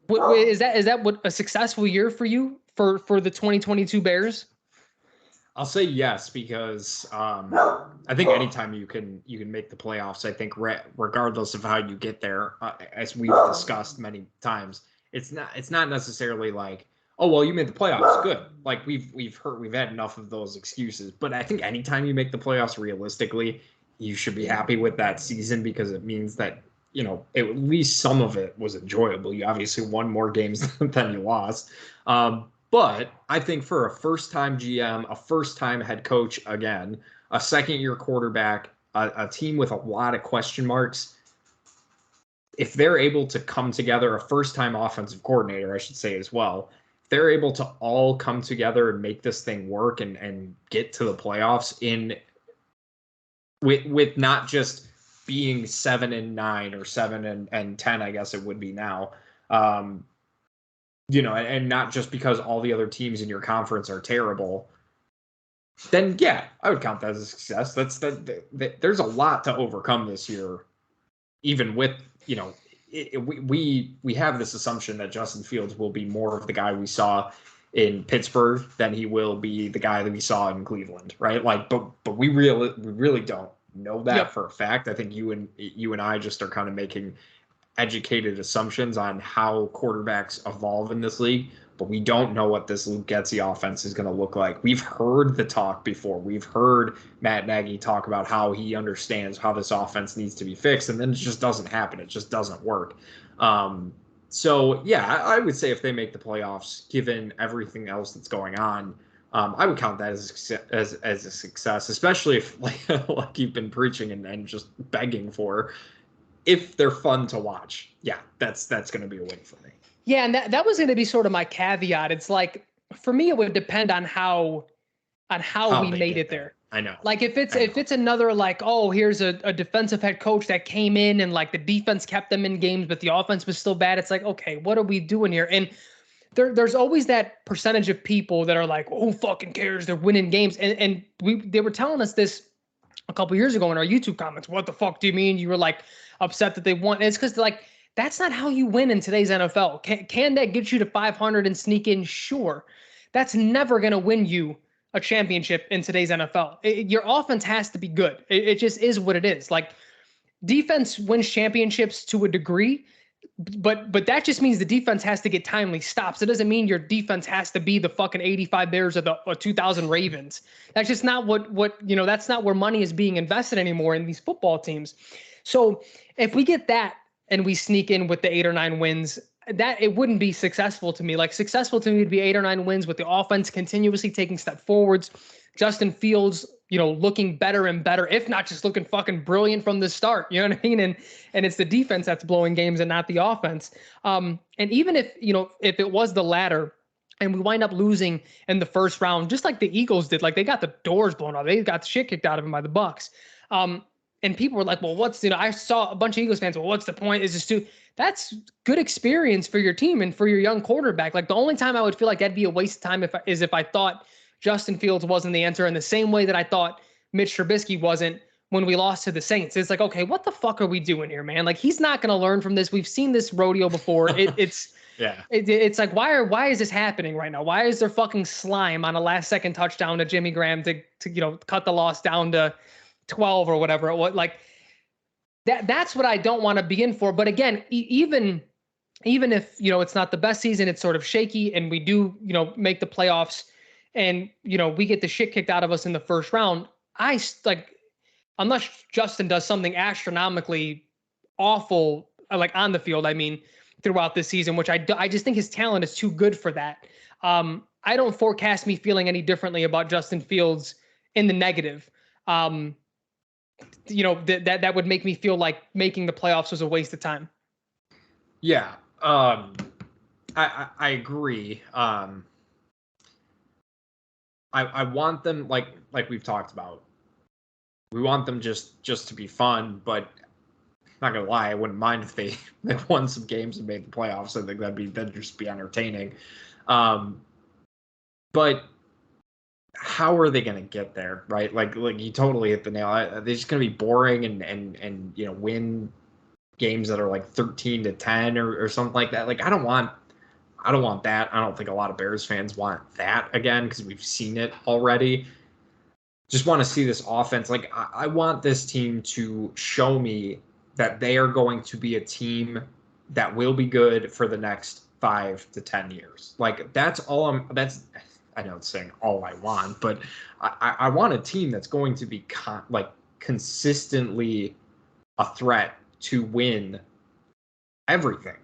what a successful year for you for the 2022 Bears? I'll say yes, because I think anytime you can make the playoffs, I think regardless of how you get there, as we've discussed many times, it's not necessarily like, oh well, you made the playoffs, good. Like we've had enough of those excuses. But I think anytime you make the playoffs, realistically, you should be happy with that season, because it means that at least some of it was enjoyable. You obviously won more games than you lost. But I think for a first-time GM, a first-time head coach again, a second-year quarterback, a team with a lot of question marks, if they're able to come together, a first-time offensive coordinator, I should say as well, if they're able to all come together and make this thing work and get to the playoffs with not just being 7-9 or 7-10, I guess it would be now, and not just because all the other teams in your conference are terrible, then yeah, I would count that as a success. There's a lot to overcome this year, even with, we have this assumption that Justin Fields will be more of the guy we saw in Pittsburgh than he will be the guy that we saw in Cleveland, right? Like, but we really don't know that for a fact. I think you and I just are kind of making educated assumptions on how quarterbacks evolve in this league, but we don't know what this Luke Getsy offense is going to look like. We've heard the talk before. We've heard Matt Nagy talk about how he understands how this offense needs to be fixed, and then it just doesn't happen. It just doesn't work. So yeah, I would say if they make the playoffs, given everything else that's going on, I would count that as a success, especially if like you've been preaching and just begging for. If they're fun to watch, yeah, that's going to be a win for me. Yeah, and that was going to be sort of my caveat. It's like, for me, it would depend on how we made it there. I know. Like if it's another like, oh, here's a defensive head coach that came in and like the defense kept them in games, but the offense was still bad. It's like, okay, what are we doing here? And there's always that percentage of people that are like, oh, who fucking cares? They're winning games. And they were telling us this a couple years ago in our YouTube comments. What the fuck do you mean? You were like upset that they won. And it's because like that's not how you win in today's NFL. Can that get you to 500 and sneak in? Sure. That's never gonna win you a championship in today's NFL. Your offense has to be good. It just is what it is. Like defense wins championships to a degree, but that just means the defense has to get timely stops. It doesn't mean your defense has to be the fucking 85 Bears or the 2000 Ravens. That's just not what that's not where money is being invested anymore in these football teams. So if we get that and we sneak in with the 8 or 9 wins, that it wouldn't be successful to me. Like successful to me would be 8 or 9 wins with the offense continuously taking step forwards. Justin Fields, looking better and better, if not just looking fucking brilliant from the start. You know what I mean? And it's the defense that's blowing games and not the offense. And even if it was the latter and we wind up losing in the first round, just like the Eagles did, like they got the doors blown off. They got the shit kicked out of them by the Bucks. And people were like, well, I saw a bunch of Eagles fans. Well, what's the point? Is this too? That's good experience for your team and for your young quarterback. Like the only time I would feel like that'd be a waste of time if I thought Justin Fields wasn't the answer in the same way that I thought Mitch Trubisky wasn't when we lost to the Saints. It's like, okay, what the fuck are we doing here, man? Like he's not going to learn from this. We've seen this rodeo before. It's like, why is this happening right now? Why is there fucking slime on a last second touchdown to Jimmy Graham to cut the loss down to 12 or whatever it was? Like that's what I don't want to be in for. But again, even if it's not the best season, it's sort of shaky and we do make the playoffs and we get the shit kicked out of us in the first round, unless Justin does something astronomically awful, like on the field, I mean, throughout this season, which I just think his talent is too good for that. I don't forecast me feeling any differently about Justin Fields in the negative. That would make me feel like making the playoffs was a waste of time. Yeah. I agree. I want them like we've talked about. We want them just to be fun, but not gonna lie, I wouldn't mind if they won some games and made the playoffs. I think that'd just be entertaining. But how are they gonna get there, right? Like you totally hit the nail. They're just gonna be boring and win games that are like 13-10 or something like that. Like I don't want that. I don't think a lot of Bears fans want that again because we've seen it already. Just want to see this offense. Like I want this team to show me that they are going to be a team that will be good for the next 5 to 10 years. Like that's all I know it's saying all I want, but I want a team that's going to be consistently a threat to win everything.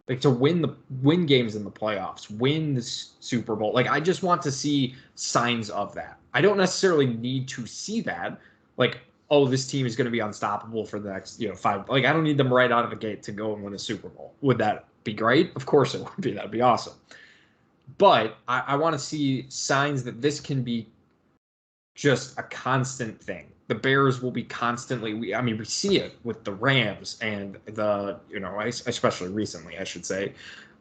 Like to win games in the playoffs, win the Super Bowl. Like I just want to see signs of that. I don't necessarily need to see that. Like, oh, this team is going to be unstoppable for the next 5. Like I don't need them right out of the gate to go and win a Super Bowl. Would that be great? Of course it would be. That'd be awesome. But I want to see signs that this can be just a constant thing. The Bears will be constantly. We see it with the Rams and the especially recently, I should say,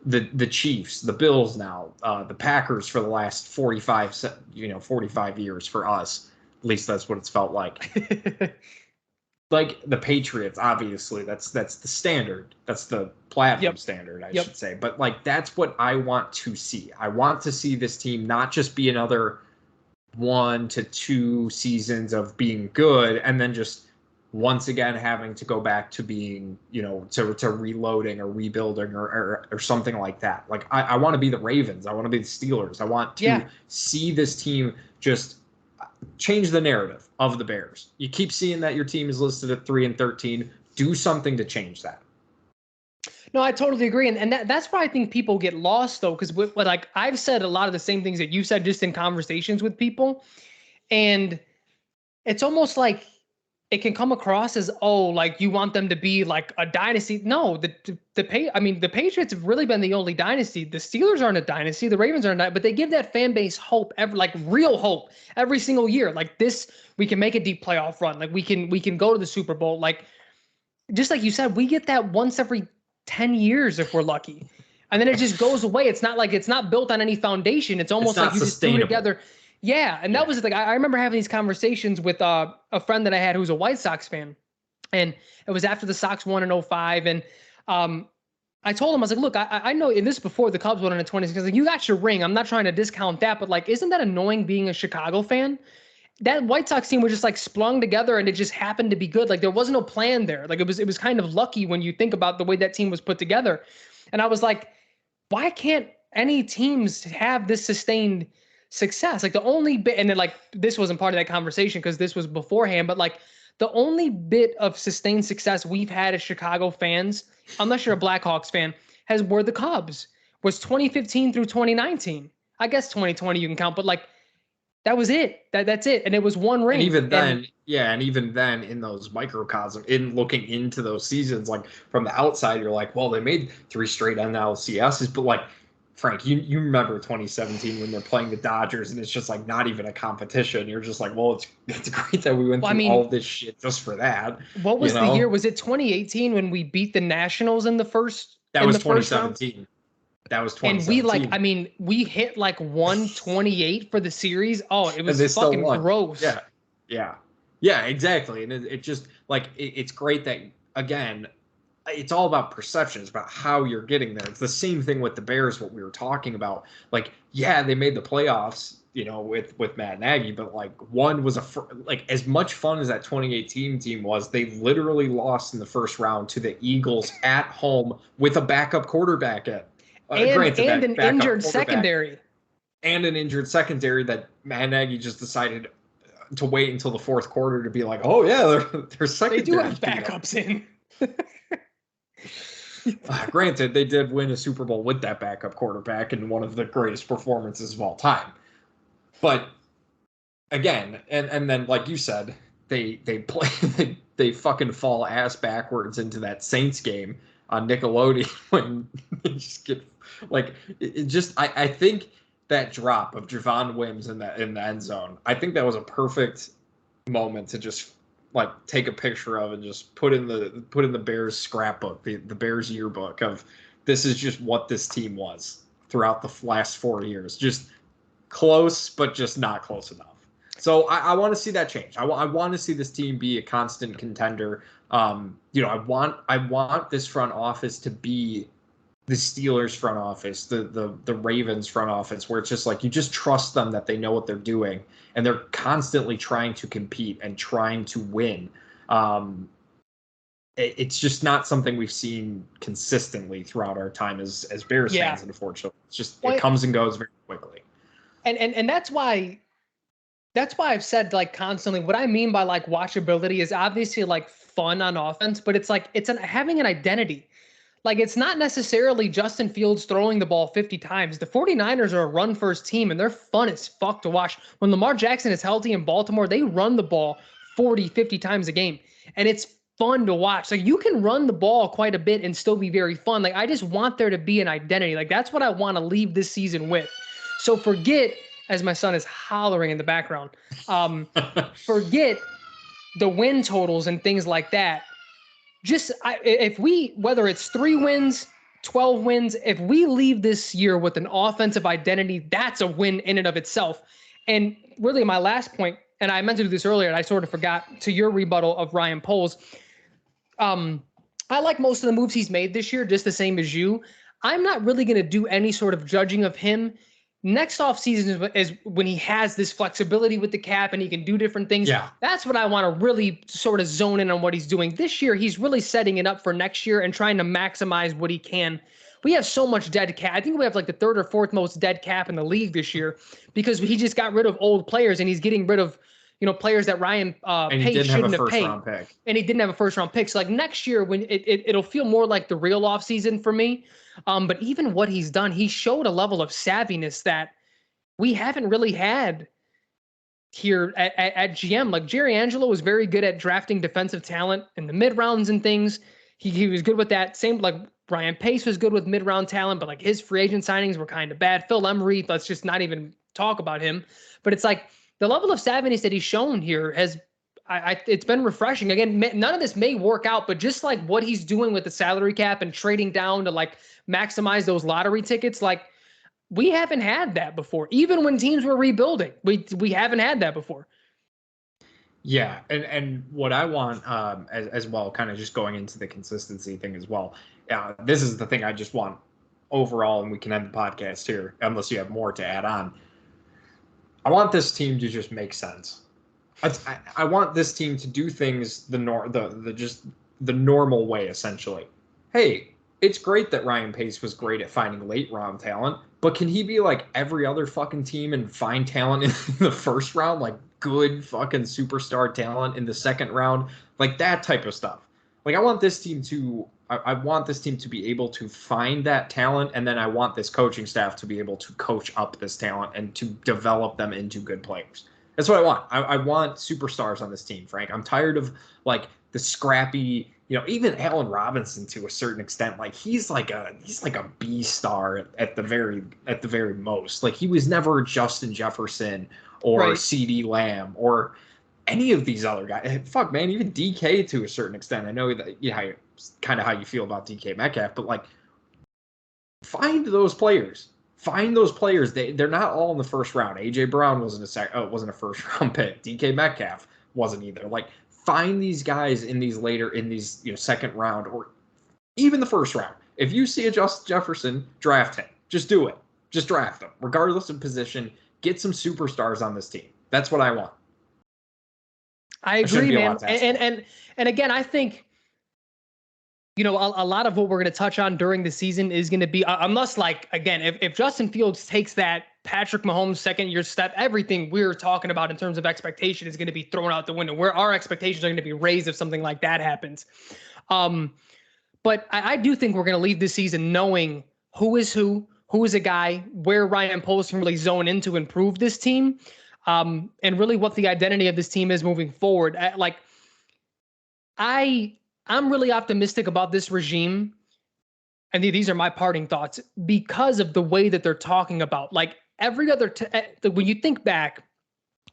the Chiefs, the Bills now, the Packers for the last 45 years for us. At least that's what it's felt like. Like the Patriots, obviously, that's the standard. That's the platinum standard, I should say. But like that's what I want to see. I want to see this team not just be another 1 to 2 seasons of being good and then just once again having to go back to being, to reloading or rebuilding or something like that. Like I want to be the Ravens. I want to be the Steelers. I want to see this team just change the narrative of the Bears. You keep seeing that your team is listed at 3-13. Do something to change that. No, I totally agree. And that's why I think people get lost, though, because like I've said a lot of the same things that you said just in conversations with people. And it's almost like it can come across as, oh, like you want them to be like a dynasty. No, the Patriots have really been the only dynasty. The Steelers aren't a dynasty. The Ravens aren't, but they give that fan base hope, like real hope every single year. Like this, we can make a deep playoff run. Like we can go to the Super Bowl. Like just like you said, we get that once every 10 years if we're lucky. And then it just goes away. It's not built on any foundation. It's almost like you just threw together. Yeah, and that was like I remember having these conversations with a friend that I had who's a White Sox fan, and it was after the Sox won in 05, and I told him, I was like, look, I know, and this is before the Cubs won in 2016. Like, you got your ring. I'm not trying to discount that, but like, isn't that annoying being a Chicago fan? That White Sox team was just like sprung together, and it just happened to be good. Like there was no plan there. Like it was kind of lucky when you think about the way that team was put together. And I was like, why can't any teams have this sustained success? Like the only bit, and then like this wasn't part of that conversation because this was beforehand, but like the only bit of sustained success we've had as Chicago fans, unless you're a Blackhawks fan, were the Cubs, was 2015 through 2019. I guess 2020 you can count, but like that was it. That's it. And it was one ring. And even then, and even then in those microcosm, in looking into those seasons, like from the outside, you're like, well, they made 3 straight NLCSs, but like, Frank, you remember 2017 when they're playing the Dodgers and it's just like not even a competition. You're just like, well, it's great that we went through all this shit just for that. What was the year? Was it 2018 when we beat the Nationals in the first? That was 2017. That was 2017. And we hit like 128 for the series. Oh, it was fucking gross. Yeah, exactly. And it just like it's great that, again, it's all about perceptions, about how you're getting there. It's the same thing with the Bears, what we were talking about. Like, yeah, they made the playoffs, with Matt Nagy, but like one was like as much fun as that 2018 team was, they literally lost in the first round to the Eagles at home with a backup quarterback in. And an injured secondary. And an injured secondary that Matt Nagy just decided to wait until the fourth quarter to be like, oh yeah, they're secondary. They do have backups in. Granted, they did win a Super Bowl with that backup quarterback in one of the greatest performances of all time. But again, and then like you said, they play they fucking fall ass backwards into that Saints game on Nickelodeon when they just get like it just I think that drop of Javon Wims in the end zone, I think that was a perfect moment to just like take a picture of and just put in the Bears scrapbook, the Bears yearbook of this is just what this team was throughout the last 4 years. Just close, but just not close enough. So I want to see that change. I want to see this team be a constant contender. I want this front office to be the Steelers front office, the Ravens front office, where it's just like you just trust them that they know what they're doing and they're constantly trying to compete and trying to win. It's just not something we've seen consistently throughout our time as Bears fans, unfortunately. It's just it comes and goes very quickly. And that's why I've said like constantly what I mean by like watchability is obviously like fun on offense, but it's like having an identity. Like it's not necessarily Justin Fields throwing the ball 50 times. The 49ers are a run first team and they're fun as fuck to watch. When Lamar Jackson is healthy in Baltimore, they run the ball 40, 50 times a game. And it's fun to watch. Like you can run the ball quite a bit and still be very fun. Like I just want there to be an identity. Like that's what I want to leave this season with. So forget, as my son is hollering in the background, forget the win totals and things like that. Just whether it's 3 wins, 12 wins, if we leave this year with an offensive identity, that's a win in and of itself. And really my last point, and I meant to do this earlier and I sort of forgot, to your rebuttal of Ryan Poles. I like most of the moves he's made this year, just the same as you. I'm not really going to do any sort of judging of him. Next offseason is when he has this flexibility with the cap and he can do different things. Yeah. That's what I want to really sort of zone in on what he's doing. This year, he's really setting it up for next year and trying to maximize what he can. We have so much dead cap. I think we have like the 3rd or 4th most dead cap in the league this year because he just got rid of old players and he's getting rid of players that Ryan Pace shouldn't have paid. And he didn't have a first round pick. So like next year when it'll feel more like the real offseason for me. But even what he's done, he showed a level of savviness that we haven't really had here at GM. Like Jerry Angelo was very good at drafting defensive talent in the mid rounds and things. He was good with that. Same like Ryan Pace was good with mid round talent, but like his free agent signings were kind of bad. Phil Emery, let's just not even talk about him. But it's like the level of savviness that he's shown here has. It's been refreshing. Again, none of this may work out, but just like what he's doing with the salary cap and trading down to like maximize those lottery tickets, like we haven't had that before. Even when teams were rebuilding, we haven't had that before. Yeah, and what I want as well, kind of just going into the consistency thing as well. This is the thing I just want overall, and we can end the podcast here unless you have more to add on. I want this team to just make sense. I want this team to do things the normal way, essentially. Hey, it's great that Ryan Pace was great at finding late round talent, but can he be like every other fucking team and find talent in the first round, like good fucking superstar talent in the second round, like that type of stuff? Like I want this team to be able to find that talent, and then I want this coaching staff to be able to coach up this talent and to develop them into good players. That's what I want. I want superstars on this team, Frank. I'm tired of like the scrappy, even Allen Robinson to a certain extent. Like he's like a B star at the very most. Like he was never Justin Jefferson or Right. CeeDee Lamb or any of these other guys. Fuck, man, even DK to a certain extent. I know that kind of how you feel about DK Metcalf, but like find those players. Find those players. They're not all in the first round. AJ Brown wasn't a first round pick. DK Metcalf wasn't either. Like find these guys in these second round or even the first round. If you see a Justin Jefferson, draft him. Just do it. Just draft him, regardless of position. Get some superstars on this team. That's what I want. I agree, man. And again, I think a lot of what we're going to touch on during the season is going to be, unless like, again, if Justin Fields takes that Patrick Mahomes second year step, everything we're talking about in terms of expectation is going to be thrown out the window, where our expectations are going to be raised if something like that happens. But I do think we're going to leave this season knowing who is a guy, where Ryan Poles can really zone in to improve this team, and really what the identity of this team is moving forward. I'm really optimistic about this regime, and these are my parting thoughts, because of the way that they're talking about like every other when you think back,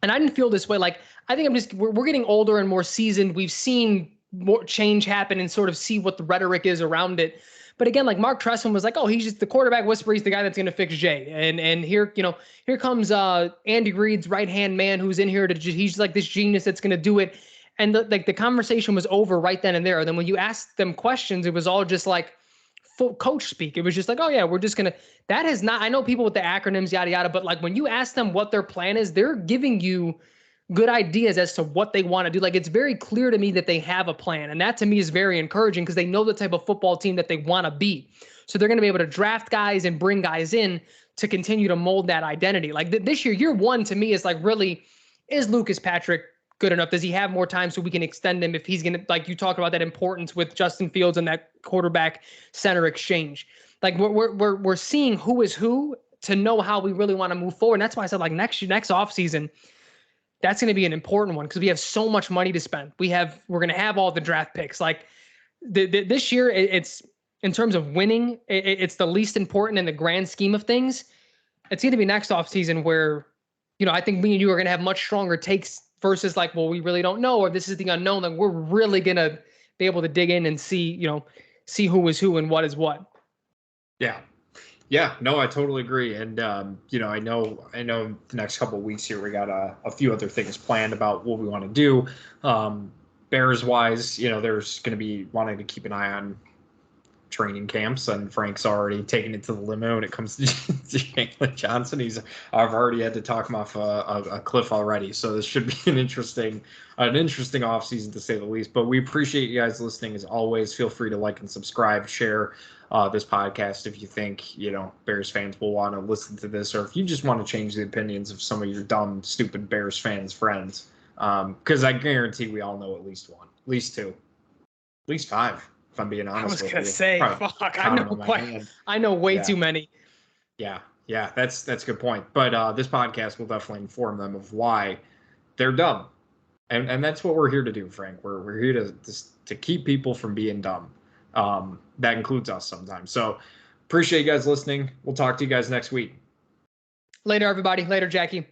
and I didn't feel this way. Like I think we're getting older and more seasoned. We've seen more change happen and sort of see what the rhetoric is around it. But again, like Mark Trestman was like, oh, he's just the quarterback whisperer. He's the guy that's going to fix Jay. And here comes Andy Reid's right hand man who's in here he's like this genius that's going to do it. And the conversation was over right then and there. And then when you asked them questions, it was all just like full coach speak. It was just like, oh yeah, we're just going to, that has not, I know people with the acronyms, yada, yada, but like when you ask them what their plan is, they're giving you good ideas as to what they want to do. Like it's very clear to me that they have a plan. And that to me is very encouraging because they know the type of football team that they want to be. So they're going to be able to draft guys and bring guys in to continue to mold that identity. Like this year one to me is like, really, is Lucas Patrick good enough? Does he have more time so we can extend him if he's going to, like you talked about that importance with Justin Fields and that quarterback center exchange. Like we're seeing who is who to know how we really want to move forward. And that's why I said like next offseason, that's going to be an important one because we have so much money to spend. We're going to have all the draft picks. Like this year, it's in terms of winning, it's the least important in the grand scheme of things. It's going to be next offseason where, I think me and you are going to have much stronger takes versus like, well, we really don't know, or this is the unknown. Like we're really going to be able to dig in and see who is who and what is what. Yeah. Yeah, no, I totally agree. And, I know the next couple of weeks here, we got a few other things planned about what we want to do. Bears wise, there's going to be wanting to keep an eye on training camps, and Frank's already taken it to the limo when it comes to Jalen Johnson. I've already had to talk him off a cliff already. So this should be an interesting offseason to say the least. But we appreciate you guys listening as always. Feel free to like and subscribe, share this podcast if you think Bears fans will want to listen to this, or if you just want to change the opinions of some of your dumb, stupid Bears fans friends. Because I guarantee we all know at least one, at least two, at least five. If I'm being honest, I was gonna say, fuck, I know way too many. Yeah, that's a good point. But this podcast will definitely inform them of why they're dumb. And that's what we're here to do, Frank. We're here to keep people from being dumb. That includes us sometimes. So appreciate you guys listening. We'll talk to you guys next week. Later, everybody. Later, Jackie.